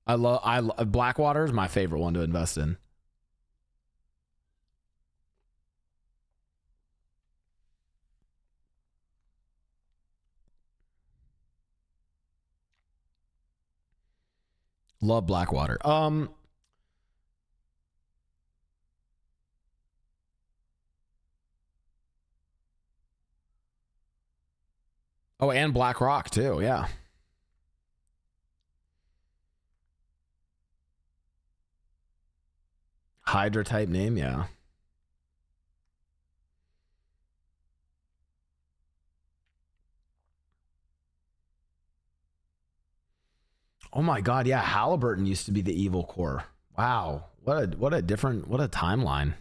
Blackwater is my favorite one to invest in. Love Blackwater. Oh, and BlackRock too, yeah. Hydra type name, yeah. Oh my God, yeah. Halliburton used to be the evil core. Wow, what a timeline.